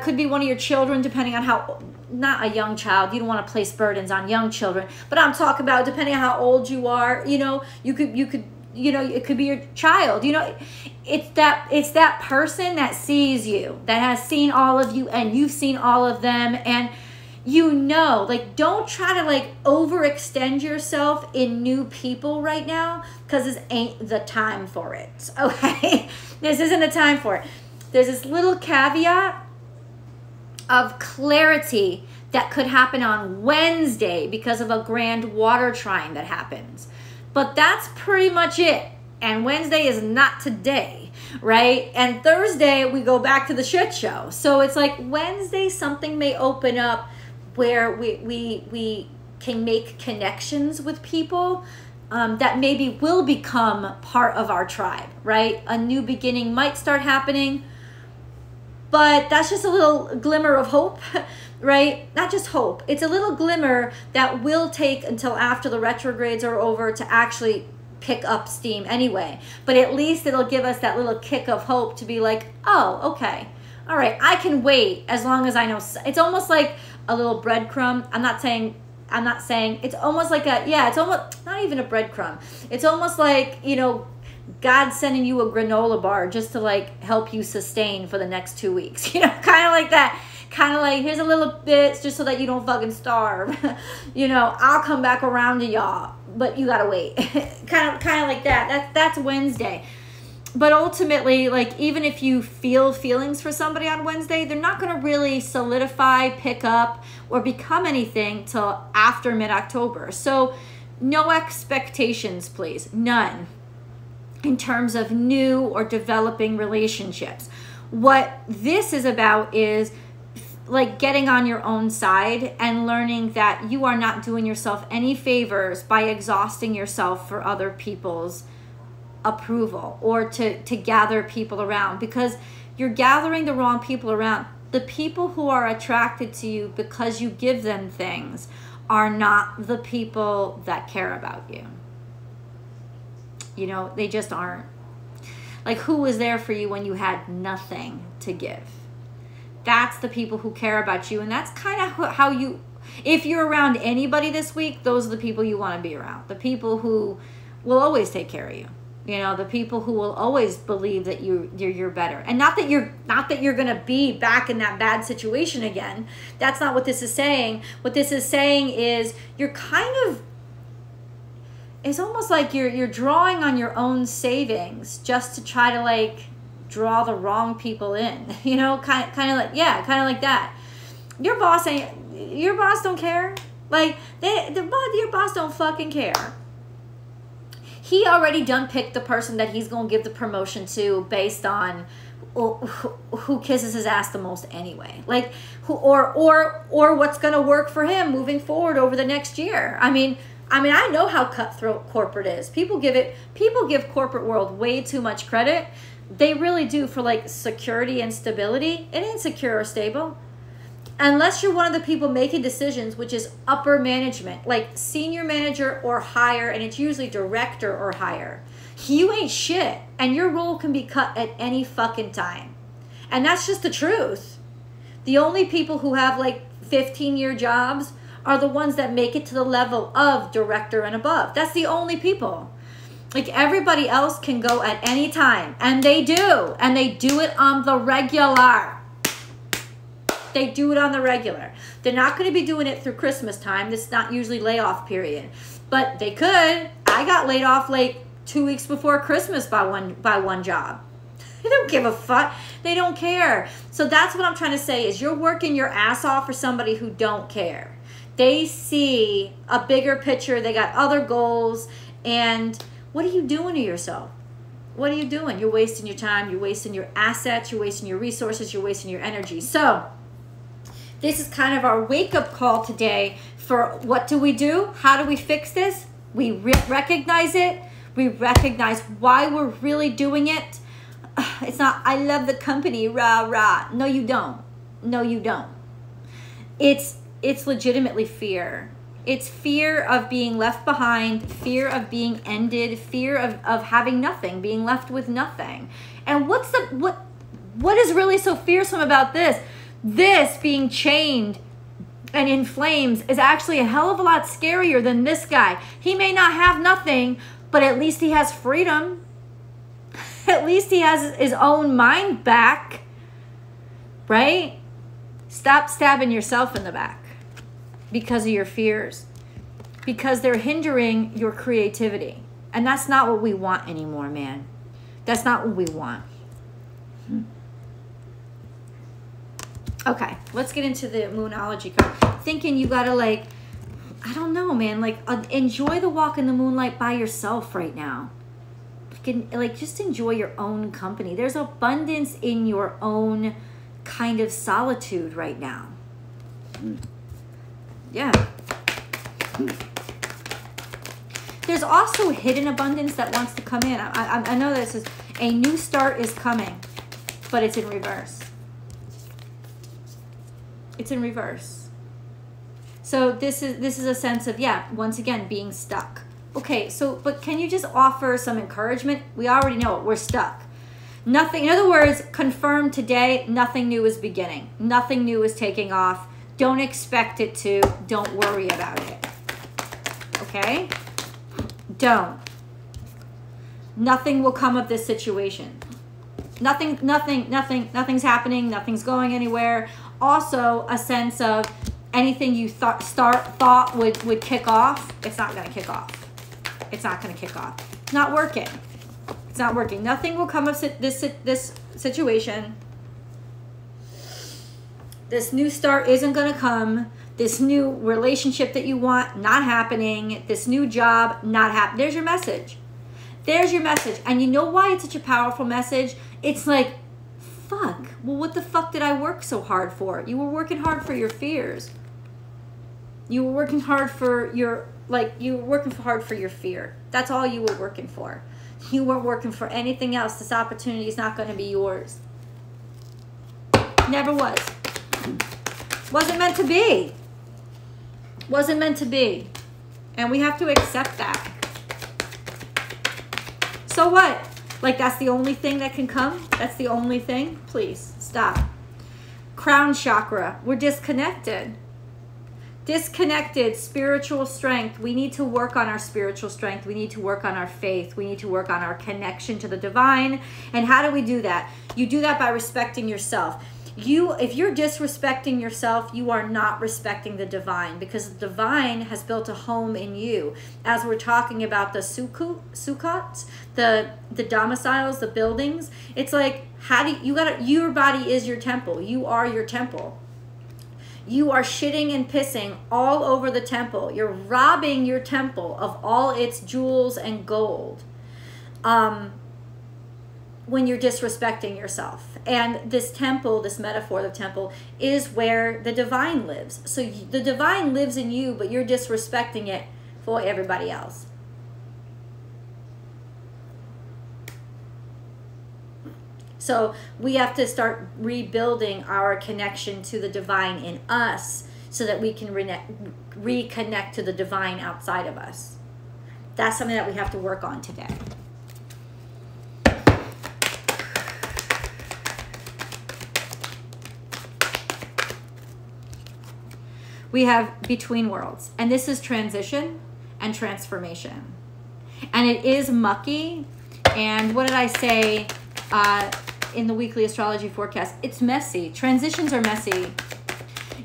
could be one of your children, depending on how, not a young child. You don't want to place burdens on young children, but I'm talking about depending on how old you are, you know, you could, you know, it could be your child, you know, it's that person that sees you, that has seen all of you and you've seen all of them. And you know, like, don't try to like overextend yourself in new people right now, because this ain't the time for it. Okay, this isn't the time for it. There's this little caveat of clarity that could happen on Wednesday because of a grand water trine that happens. But that's pretty much it. And Wednesday is not today, right? And Thursday, we go back to the shit show. So it's like Wednesday, something may open up where we can make connections with people that maybe will become part of our tribe, right? A new beginning might start happening, but that's just a little glimmer of hope, right? Not just hope. It's a little glimmer that will take until after the retrogrades are over to actually pick up steam anyway. But at least it'll give us that little kick of hope to be like, oh, okay. All right, I can wait as long as I know. It's almost like a little breadcrumb. I'm not saying, it's almost like it's almost not even a breadcrumb. It's almost like, you know, God sending you a granola bar just to like help you sustain for the next 2 weeks, you know, kind of like that. Kind of like, here's a little bit just so that you don't fucking starve. You know, I'll come back around to y'all, but you gotta wait. kind of like that. That's Wednesday. But ultimately, like, even if you feel feelings for somebody on Wednesday, they're not going to really solidify, pick up, or become anything till after mid-October. So no expectations, please. None. In terms of new or developing relationships. What this is about is like getting on your own side and learning that you are not doing yourself any favors by exhausting yourself for other people's approval or to gather people around, because you're gathering the wrong people around. The people who are attracted to you because you give them things are not the people that care about you. You know, they just aren't. Like, who was there for you when you had nothing to give? That's the people who care about you. And that's kind of how you, if you're around anybody this week, those are the people you want to be around. The people who will always take care of you. You know, the people who will always believe that you're better. And not that you're going to be back in that bad situation again. That's not what this is saying. What this is saying is you're kind of, it's almost like you're drawing on your own savings just to try to like draw the wrong people in, you know, kind of like, yeah, kind of like that. Your boss don't care. Like your boss don't fucking care. He already done picked the person that he's gonna give the promotion to based on who kisses his ass the most anyway. Like who or what's gonna work for him moving forward over the next year. I mean, I know how cutthroat corporate is. People give corporate world way too much credit. They really do for like security and stability. It ain't secure or stable. Unless you're one of the people making decisions, which is upper management, like senior manager or higher, and it's usually director or higher. You ain't shit, and your role can be cut at any fucking time. And that's just the truth. The only people who have like 15-year jobs are the ones that make it to the level of director and above. That's the only people. Like everybody else can go at any time, and they do. And they do it on the regular. They do it on the regular. They're not going to be doing it through Christmas time. This is not usually layoff period. But they could. I got laid off like 2 weeks before Christmas by one job. They don't give a fuck. They don't care. So that's what I'm trying to say is you're working your ass off for somebody who don't care. They see a bigger picture. They got other goals. And what are you doing to yourself? What are you doing? You're wasting your time. You're wasting your assets. You're wasting your resources. You're wasting your energy. So this is kind of our wake-up call today for what do we do? How do we fix this? We recognize it. We recognize why we're really doing it. It's not, I love the company, rah, rah. No, you don't. No, you don't. It's legitimately fear. It's fear of being left behind, fear of being ended, fear of having nothing, being left with nothing. And what is really so fearsome about this? This being chained and in flames is actually a hell of a lot scarier than this guy. He may not have nothing, but at least he has freedom. At least he has his own mind back, right? Stop stabbing yourself in the back because of your fears, because they're hindering your creativity. And that's not what we want anymore, man. That's not what we want. Okay, let's get into the Moonology card. Thinking you gotta like, I don't know, man, like enjoy the walk in the moonlight by yourself right now. Like just enjoy your own company. There's abundance in your own kind of solitude right now. Yeah. There's also hidden abundance that wants to come in. I know this is a new start is coming, but it's in reverse. It's in reverse. So this is a sense of, yeah, once again, being stuck. Okay, so, but can you just offer some encouragement? We already know it, we're stuck. Nothing, in other words, confirm today, nothing new is beginning. Nothing new is taking off. Don't expect it to, don't worry about it. Okay? Don't. Nothing will come of this situation. Nothing's happening, nothing's going anywhere. Also, a sense of anything you thought would kick off, it's not gonna kick off. It's not going to kick off. Not working. It's not working. Nothing will come of this situation. This new start isn't going to come. This new relationship that you want, not happening. This new job, not happening. There's your message. There's your message. And you know why it's such a powerful message? It's like, fuck. Well, what the fuck did I work so hard for? You were working hard for your fears. You were working hard for your... Like, you were working hard for your fear. That's all you were working for. You weren't working for anything else. This opportunity is not going to be yours. Never was. Wasn't meant to be. Wasn't meant to be. And we have to accept that. So what? Like, that's the only thing that can come? That's the only thing? Please, stop. Crown chakra. We're disconnected. Disconnected spiritual strength. We need to work on our spiritual strength. We need to work on our faith. We need to work on our connection to the divine. And how do we do that? You do that by respecting yourself. If you're disrespecting yourself, you are not respecting the divine, because the divine has built a home in you. As we're talking about the sukkot, the domiciles, the buildings, it's like, your body is your temple. You are your temple. You are shitting and pissing all over the temple. You're robbing your temple of all its jewels and gold when you're disrespecting yourself. And this temple, this metaphor of the temple, is where the divine lives. So the divine lives in you, but you're disrespecting it for everybody else. So we have to start rebuilding our connection to the divine in us so that we can reconnect to the divine outside of us. That's something that we have to work on today. We have between worlds, and this is transition and transformation. And it is mucky. And what did I say in the weekly astrology forecast? It's messy. Transitions are messy.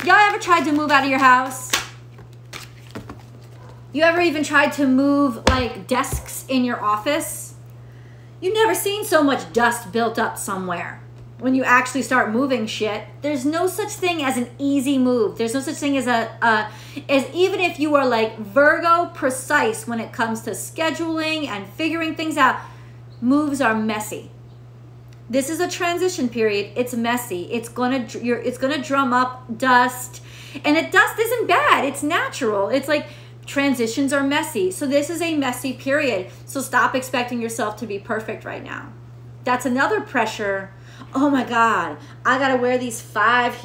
Y'all ever tried to move out of your house? You ever even tried to move like desks in your office? You've never seen so much dust built up somewhere. When you actually start moving shit, there's no such thing as an easy move. There's no such thing as even if you are like Virgo precise when it comes to scheduling and figuring things out, moves are messy. This is a transition period. It's messy. It's gonna drum up dust, and dust isn't bad. It's natural. It's like transitions are messy. So this is a messy period. So stop expecting yourself to be perfect right now. That's another pressure. Oh my God, I gotta wear these 5-inch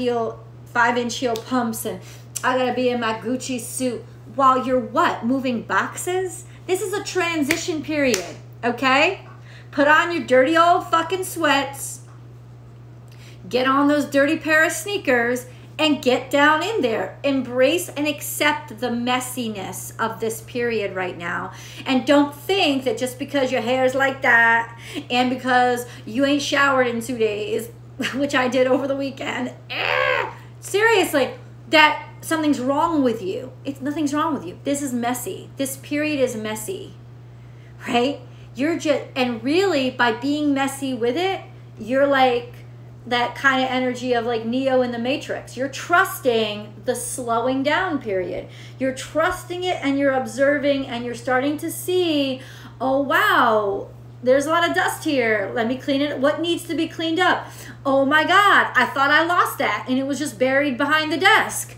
heel pumps, and I gotta be in my Gucci suit while you're what? Moving boxes? This is a transition period, okay? Put on your dirty old fucking sweats, get on those dirty pair of sneakers, and get down in there. Embrace and accept the messiness of this period right now. And don't think that just because your hair's like that and because you ain't showered in 2 days, which I did over the weekend, seriously, that something's wrong with you. Nothing's wrong with you. This is messy. This period is messy, right? And really by being messy with it, you're like that kind of energy of like Neo in the Matrix. You're trusting the slowing down period. You're trusting it, and you're observing, and you're starting to see, oh wow, there's a lot of dust here. Let me clean it. What needs to be cleaned up? Oh my God, I thought I lost that and it was just buried behind the desk.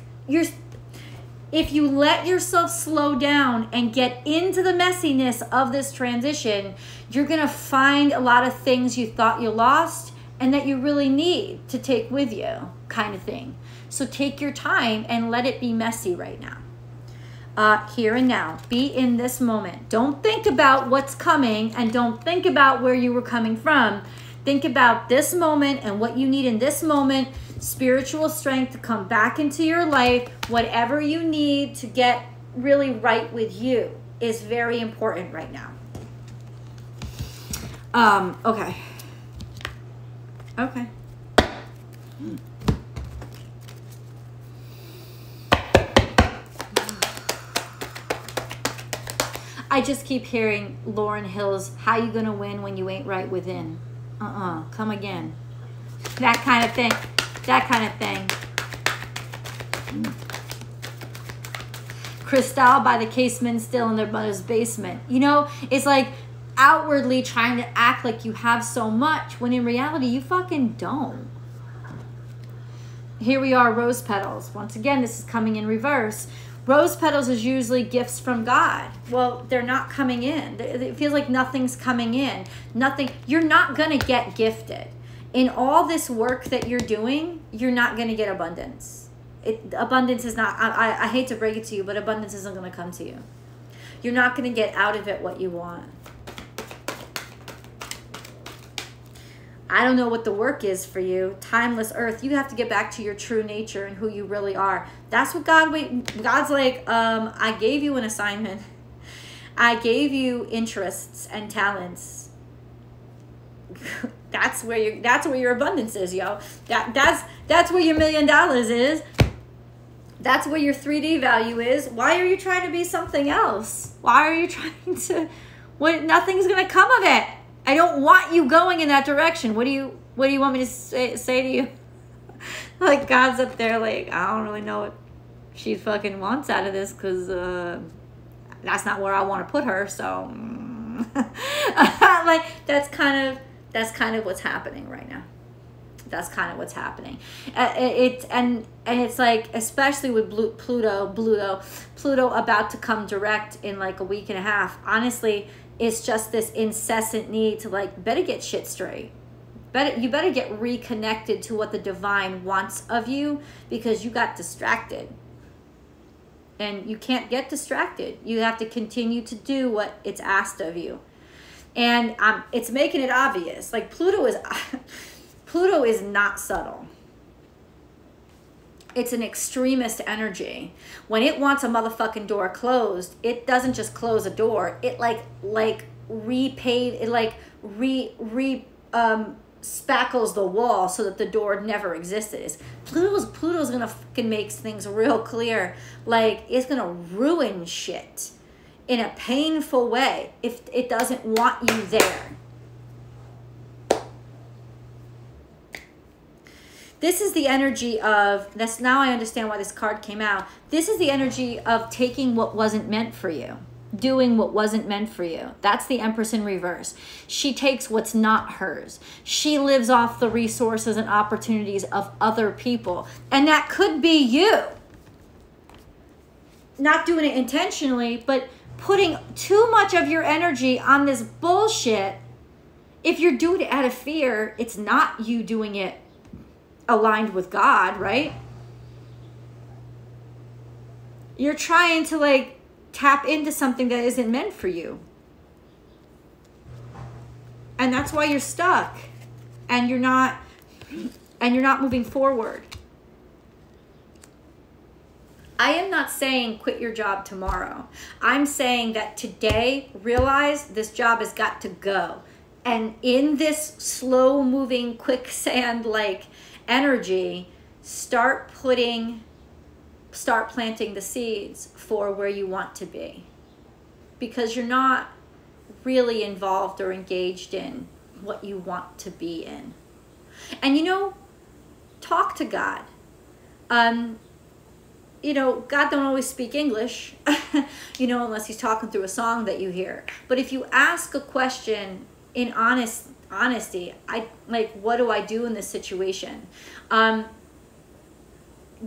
If you let yourself slow down and get into the messiness of this transition, you're going to find a lot of things you thought you lost and that you really need to take with you, kind of thing. So take your time and let it be messy right now. Here and now. Be in this moment. Don't think about what's coming, and don't think about where you were coming from. Think about this moment and what you need in this moment. Spiritual strength to come back into your life. Whatever you need to get really right with you is very important right now. Okay. Okay. I just keep hearing Lauryn Hill's, how you gonna win when you ain't right within? Come again. That kind of thing. That kind of thing. Cristal by the casement still in their mother's basement. You know, it's like outwardly trying to act like you have so much when in reality you fucking don't. Here we are, rose petals. Once again, this is coming in reverse. Rose petals is usually gifts from God. Well, they're not coming in. It feels like nothing's coming in. Nothing. You're not going to get gifted. In all this work that you're doing, you're not going to get abundance. Abundance is not, I hate to break it to you, but abundance isn't going to come to you. You're not going to get out of it what you want. I don't know what the work is for you. Timeless earth. You have to get back to your true nature and who you really are. That's what God's like, I gave you an assignment. I gave you interests and talents. That's where your abundance is, yo. That's where your $1 million is. That's where your 3D value is. Why are you trying to be something else? Why are you trying to, nothing's going to come of it. I don't want you going in that direction. What do you want me to say to you? Like, God's up there like, I don't really know what she fucking wants out of this, because that's not where I want to put her. So like, that's kind of what's happening right now. That's kind of what's happening. And it's like, especially with Pluto about to come direct in like a week and a half. Honestly, it's just this incessant need to like, better get shit straight. You better get reconnected to what the divine wants of you, because you got distracted. And you can't get distracted. You have to continue to do what it's asked of you. And it's making it obvious. Like, Pluto is not subtle. It's an extremist energy. When it wants a motherfucking door closed, it doesn't just close a door. It spackles the wall so that the door never existed. Pluto's gonna fucking make things real clear. Like, it's gonna ruin shit in a painful way if it doesn't want you there. This is the energy of, now I understand why this card came out. This is the energy of taking what wasn't meant for you. Doing what wasn't meant for you. That's the Empress in reverse. She takes what's not hers. She lives off the resources and opportunities of other people. And that could be you. Not doing it intentionally, but putting too much of your energy on this bullshit. If you're doing it out of fear, it's not you doing it aligned with God, right? You're trying to like tap into something that isn't meant for you. And that's why you're stuck and you're not moving forward. I am not saying quit your job tomorrow. I'm saying that today, realize this job has got to go. And in this slow moving quicksand like energy, start planting the seeds for where you want to be, because you're not really involved or engaged in what you want to be in. And you know, talk to God. You know, God don't always speak English, you know, unless he's talking through a song that you hear. But if you ask a question in honesty, what do I do in this situation? God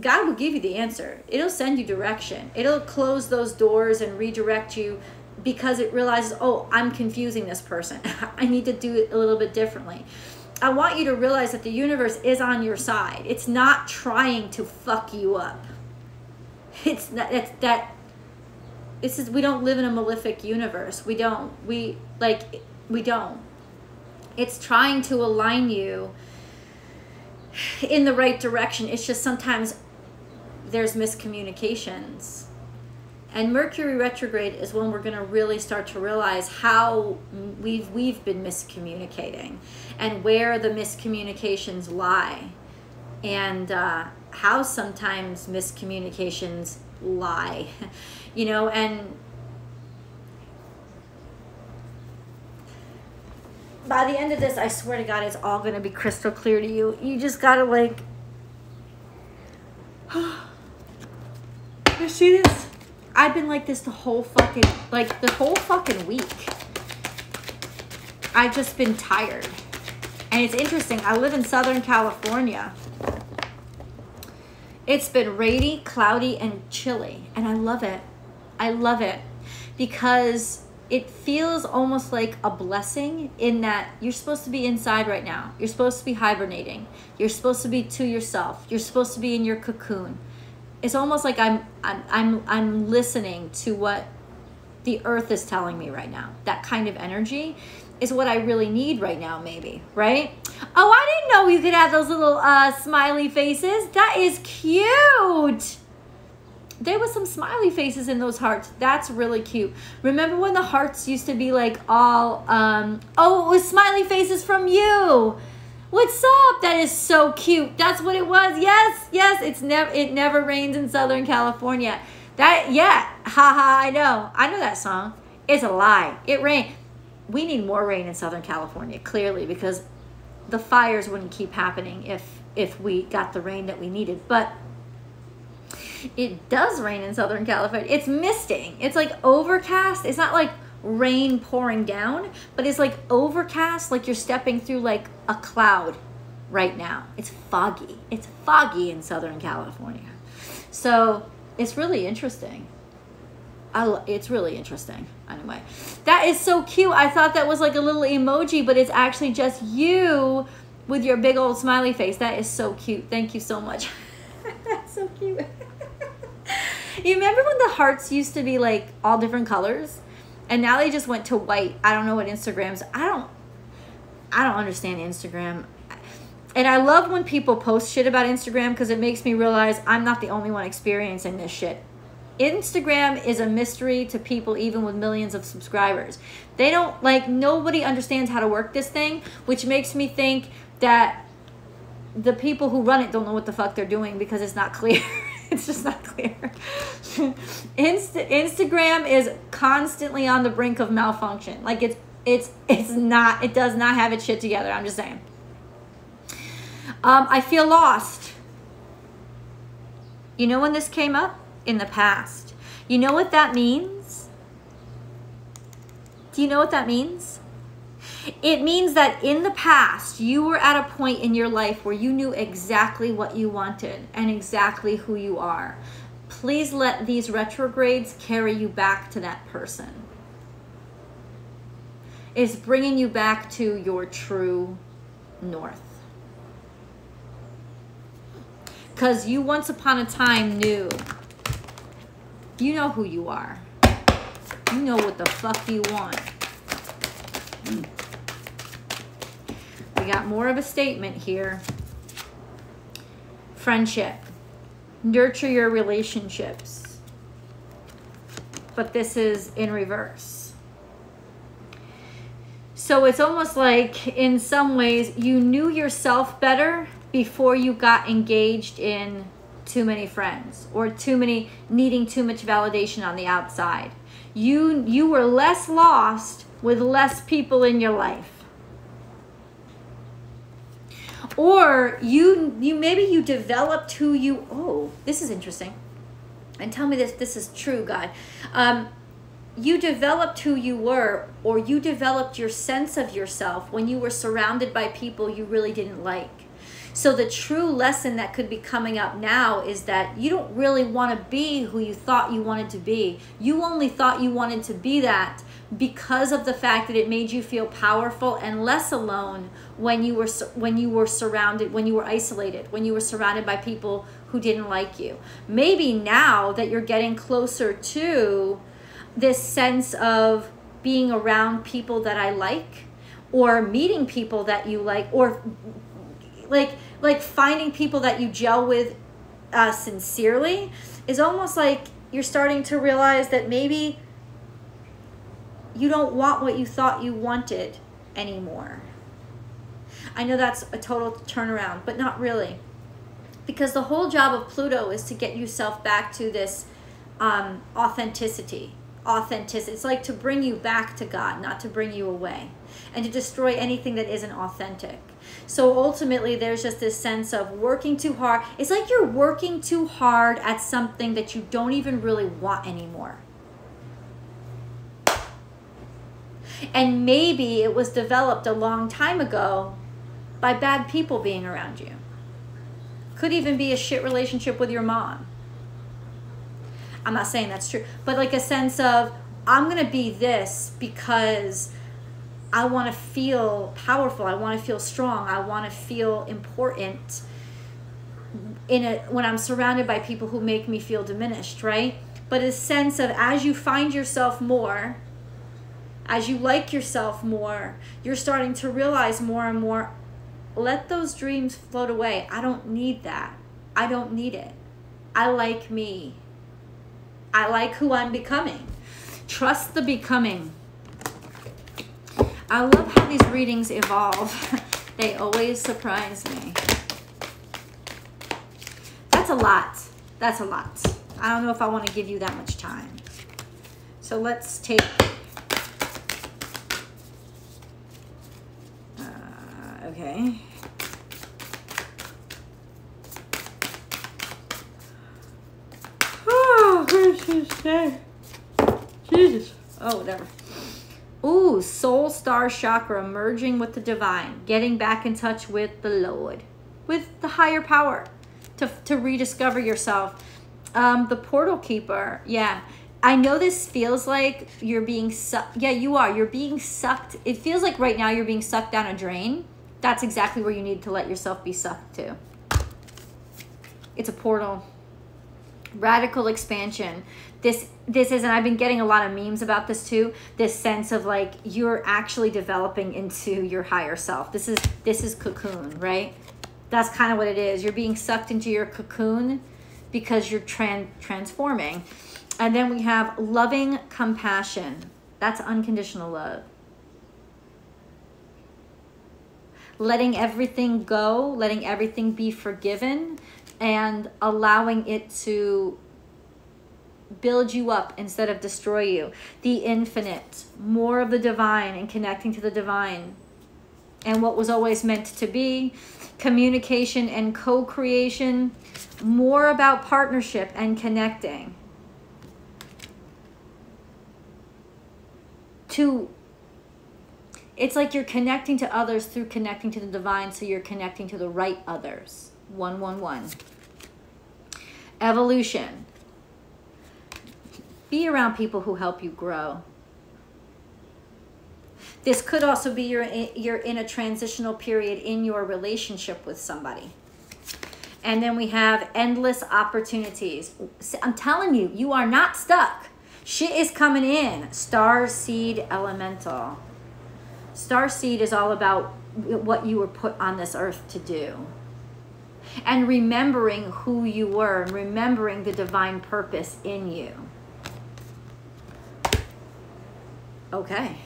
will give you the answer. It'll send you direction. It'll close those doors and redirect you because it realizes, oh, I'm confusing this person. I need to do it a little bit differently. I want you to realize that the universe is on your side. It's not trying to fuck you up. It's not, we don't live in a malefic universe. We don't. It's trying to align you in the right direction. It's just sometimes there's miscommunications. And Mercury retrograde is when we're going to really start to realize how we've been miscommunicating and where the miscommunications lie, and how sometimes miscommunications lie, you know. And by the end of this, I swear to God, it's all going to be crystal clear to you. You just got to like, you see this? I've been like this the whole fucking week. I've just been tired. And it's interesting. I live in Southern California. It's been rainy, cloudy, and chilly. And I love it. I love it. Because it feels almost like a blessing in that you're supposed to be inside right now. You're supposed to be hibernating. You're supposed to be to yourself. You're supposed to be in your cocoon. It's almost like I'm listening to what the earth is telling me right now. That kind of energy is what I really need right now, maybe, right? Oh, I didn't know you could have those little smiley faces. That is cute. There was some smiley faces in those hearts. That's really cute. Remember when the hearts used to be like all, oh, it was smiley faces from you. What's up? That is so cute. That's what it was. Yes, yes. It never rains in Southern California. Yeah. Haha, I know that song. It's a lie. It rained. We need more rain in Southern California, clearly, because the fires wouldn't keep happening if we got the rain that we needed. But it does rain in Southern California. It's misting. It's like overcast. It's not like rain pouring down, but it's like overcast, like you're stepping through like a cloud right now. It's foggy. It's foggy in Southern California. So it's really interesting. It's really interesting. Anyway, that is so cute. I thought that was like a little emoji, but it's actually just you with your big old smiley face. That is so cute. Thank you so much. That's so cute. You remember when the hearts used to be like all different colors? And now they just went to white. I don't know what Instagram's. I don't understand Instagram. And I love when people post shit about Instagram because it makes me realize I'm not the only one experiencing this shit. Instagram is a mystery to people even with millions of subscribers. They don't, like, nobody understands how to work this thing, which makes me think that the people who run it don't know what the fuck they're doing because it's not clear. It's just not clear. Instagram is constantly on the brink of malfunction. Like it does not have its shit together. I'm just saying. I feel lost. You know when this came up? In the past. You know what that means? Do you know what that means? It means that in the past, you were at a point in your life where you knew exactly what you wanted and exactly who you are. Please let these retrogrades carry you back to that person. It's bringing you back to your true north. Because you once upon a time knew. You know who you are. You know what the fuck you want. We got more of a statement here. Friendship. Nurture your relationships. But this is in reverse. So it's almost like, in some ways, you knew yourself better before you got engaged in too many friends or needing too much validation on the outside. You were less lost with less people in your life. Or maybe you developed who you, oh, this is interesting. And tell me this is true, God. You developed who you were, or you developed your sense of yourself when you were surrounded by people you really didn't like. So the true lesson that could be coming up now is that you don't really want to be who you thought you wanted to be. You only thought you wanted to be that because of the fact that it made you feel powerful and less alone when you were surrounded, when you were isolated, when you were surrounded by people who didn't like you. Maybe now that you're getting closer to this sense of being around people that I like, or meeting people that you like, or like finding people that you gel with sincerely, is almost like you're starting to realize that maybe you don't want what you thought you wanted anymore. I know that's a total turnaround, but not really. Because the whole job of Pluto is to get yourself back to this authenticity. It's like to bring you back to God, not to bring you away. And to destroy anything that isn't authentic. So ultimately, there's just this sense of working too hard. It's like you're working too hard at something that you don't even really want anymore. And maybe it was developed a long time ago by bad people being around you. Could even be a shit relationship with your mom. I'm not saying that's true, but like a sense of, I'm going to be this because I want to feel powerful. I want to feel strong. I want to feel important when I'm surrounded by people who make me feel diminished, right? But a sense of, as you find yourself more, as you like yourself more, you're starting to realize more and more, let those dreams float away. I don't need that. I don't need it. I like me. I like who I'm becoming. Trust the becoming. I love how these readings evolve. They always surprise me. That's a lot. That's a lot. I don't know if I want to give you that much time. So let's take... okay. Oh, where's his day? Jesus. Oh, whatever. Ooh, soul star chakra, merging with the divine, getting back in touch with the Lord, with the higher power, to rediscover yourself. The portal keeper, yeah. I know this feels like you're being sucked. Yeah, you are. You're being sucked. It feels like right now you're being sucked down a drain. That's exactly where you need to let yourself be sucked to. It's a portal. Radical expansion. This is, and I've been getting a lot of memes about this too, this sense of like you're actually developing into your higher self. This is cocoon, right? That's kind of what it is. You're being sucked into your cocoon because you're transforming. And then we have loving compassion. That's unconditional love. Letting everything go, letting everything be forgiven, and allowing it to build you up instead of destroy you. The infinite, more of the divine and connecting to the divine and what was always meant to be. Communication and co-creation, more about partnership and connecting. It's like you're connecting to others through connecting to the divine, so you're connecting to the right others. 111. Evolution. Be around people who help you grow. This could also be you're in a transitional period in your relationship with somebody. And then we have endless opportunities. I'm telling you, you are not stuck. Shit is coming in. Star Seed Elemental. Star Seed is all about what you were put on this earth to do. And remembering who you were and remembering the divine purpose in you. Okay.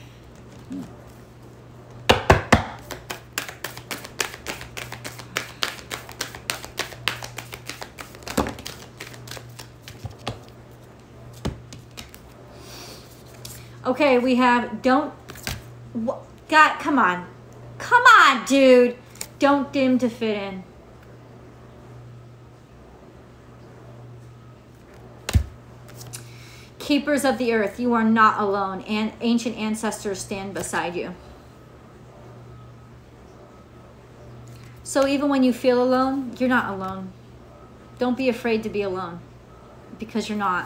Okay, we have God, come on. Come on, dude. Don't dim to fit in. Keepers of the earth, you are not alone, and ancient ancestors stand beside you. So even when you feel alone, you're not alone. Don't be afraid to be alone, because you're not.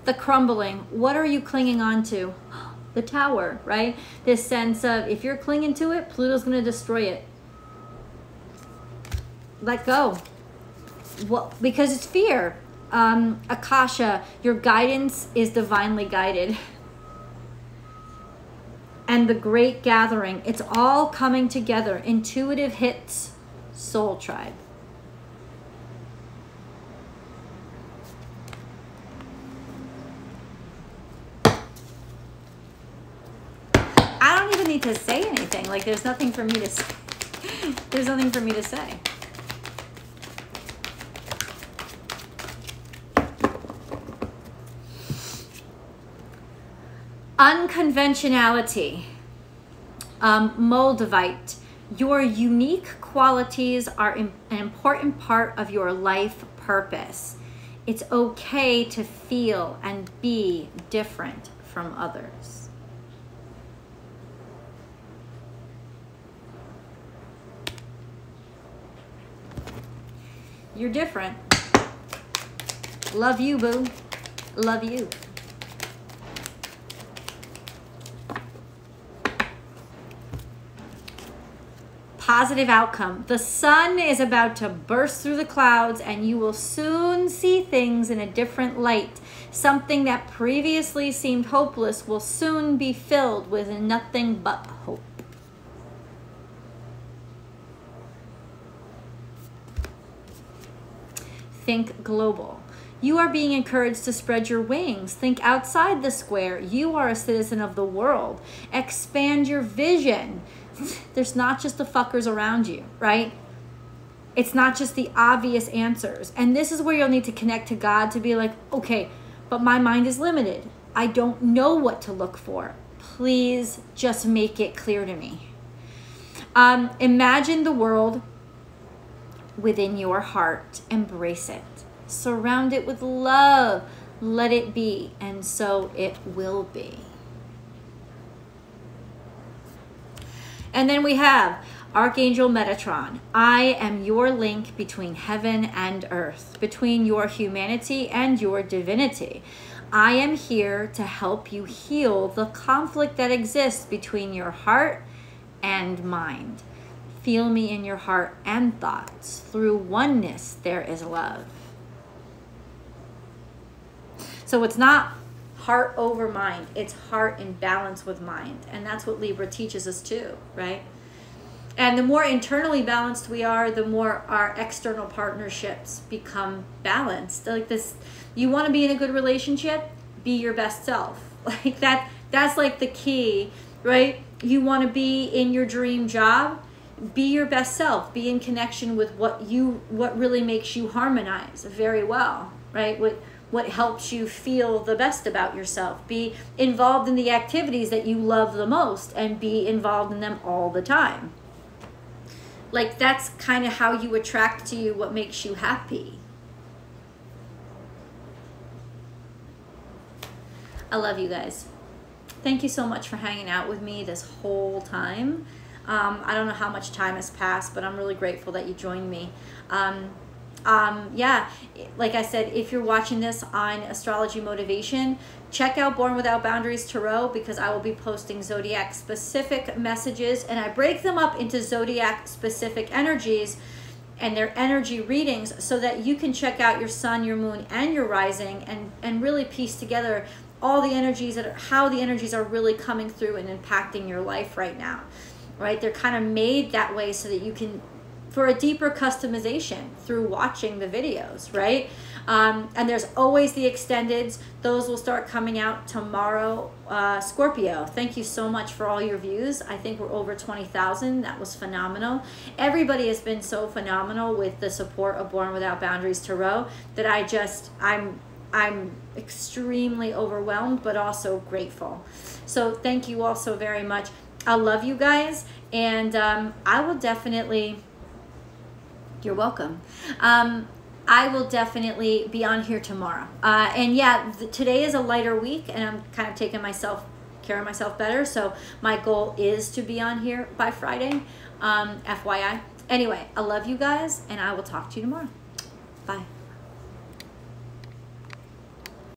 The crumbling, what are you clinging on to? The tower, right? This sense of, if you're clinging to it, Pluto's going to destroy it. Let go. Well, because it's fear. Akasha, your guidance is divinely guided. And the great gathering, it's all coming together. Intuitive hits, soul tribe. I don't even need to say anything. Like, there's nothing for me to say. There's nothing for me to say. Unconventionality. Moldavite. Your unique qualities are an important part of your life purpose. It's okay to feel and be different from others. You're different. Love you, boo. Love you. Positive outcome. The sun is about to burst through the clouds, and you will soon see things in a different light. Something that previously seemed hopeless will soon be filled with nothing but hope. Think global. You are being encouraged to spread your wings. Think outside the square. You are a citizen of the world. Expand your vision. There's not just the fuckers around you, right? It's not just the obvious answers. And this is where you'll need to connect to God to be like, okay, but my mind is limited. I don't know what to look for. Please just make it clear to me. Imagine the world within your heart. Embrace it. Surround it with love. Let it be. And so it will be. And then we have Archangel Metatron. I am your link between heaven and earth, between your humanity and your divinity. I am here to help you heal the conflict that exists between your heart and mind. Feel me in your heart and thoughts. Through oneness, there is love. So it's not heart over mind. It's heart in balance with mind. And that's what Libra teaches us too, right? And the more internally balanced we are, the more our external partnerships become balanced. Like this, you want to be in a good relationship, be your best self. Like that's like the key, right? You want to be in your dream job, be your best self, be in connection with what really makes you harmonize very well, right? What helps you feel the best about yourself. Be involved in the activities that you love the most and be involved in them all the time. Like that's kind of how you attract to you what makes you happy. I love you guys. Thank you so much for hanging out with me this whole time. I don't know how much time has passed, but I'm really grateful that you joined me. Yeah, like I said, if you're watching this on Astrology Motivation, check out Born Without Boundaries Tarot, because I will be posting zodiac specific messages, and I break them up into zodiac specific energies and their energy readings so that you can check out your sun, your moon, and your rising and really piece together all the energies how the energies are really coming through and impacting your life right now, right? They're kind of made that way so that you can, for a deeper customization through watching the videos, right? And there's always the extendeds. Those will start coming out tomorrow. Scorpio, thank you so much for all your views. I think we're over 20,000. That was phenomenal. Everybody has been so phenomenal with the support of Born Without Boundaries Tarot that I'm extremely overwhelmed, but also grateful. So thank you all so very much. I love you guys. And I will definitely, you're welcome. I will definitely be on here tomorrow. And yeah, today is a lighter week, and I'm kind of taking care of myself better. So my goal is to be on here by Friday, FYI. Anyway, I love you guys, and I will talk to you tomorrow. Bye.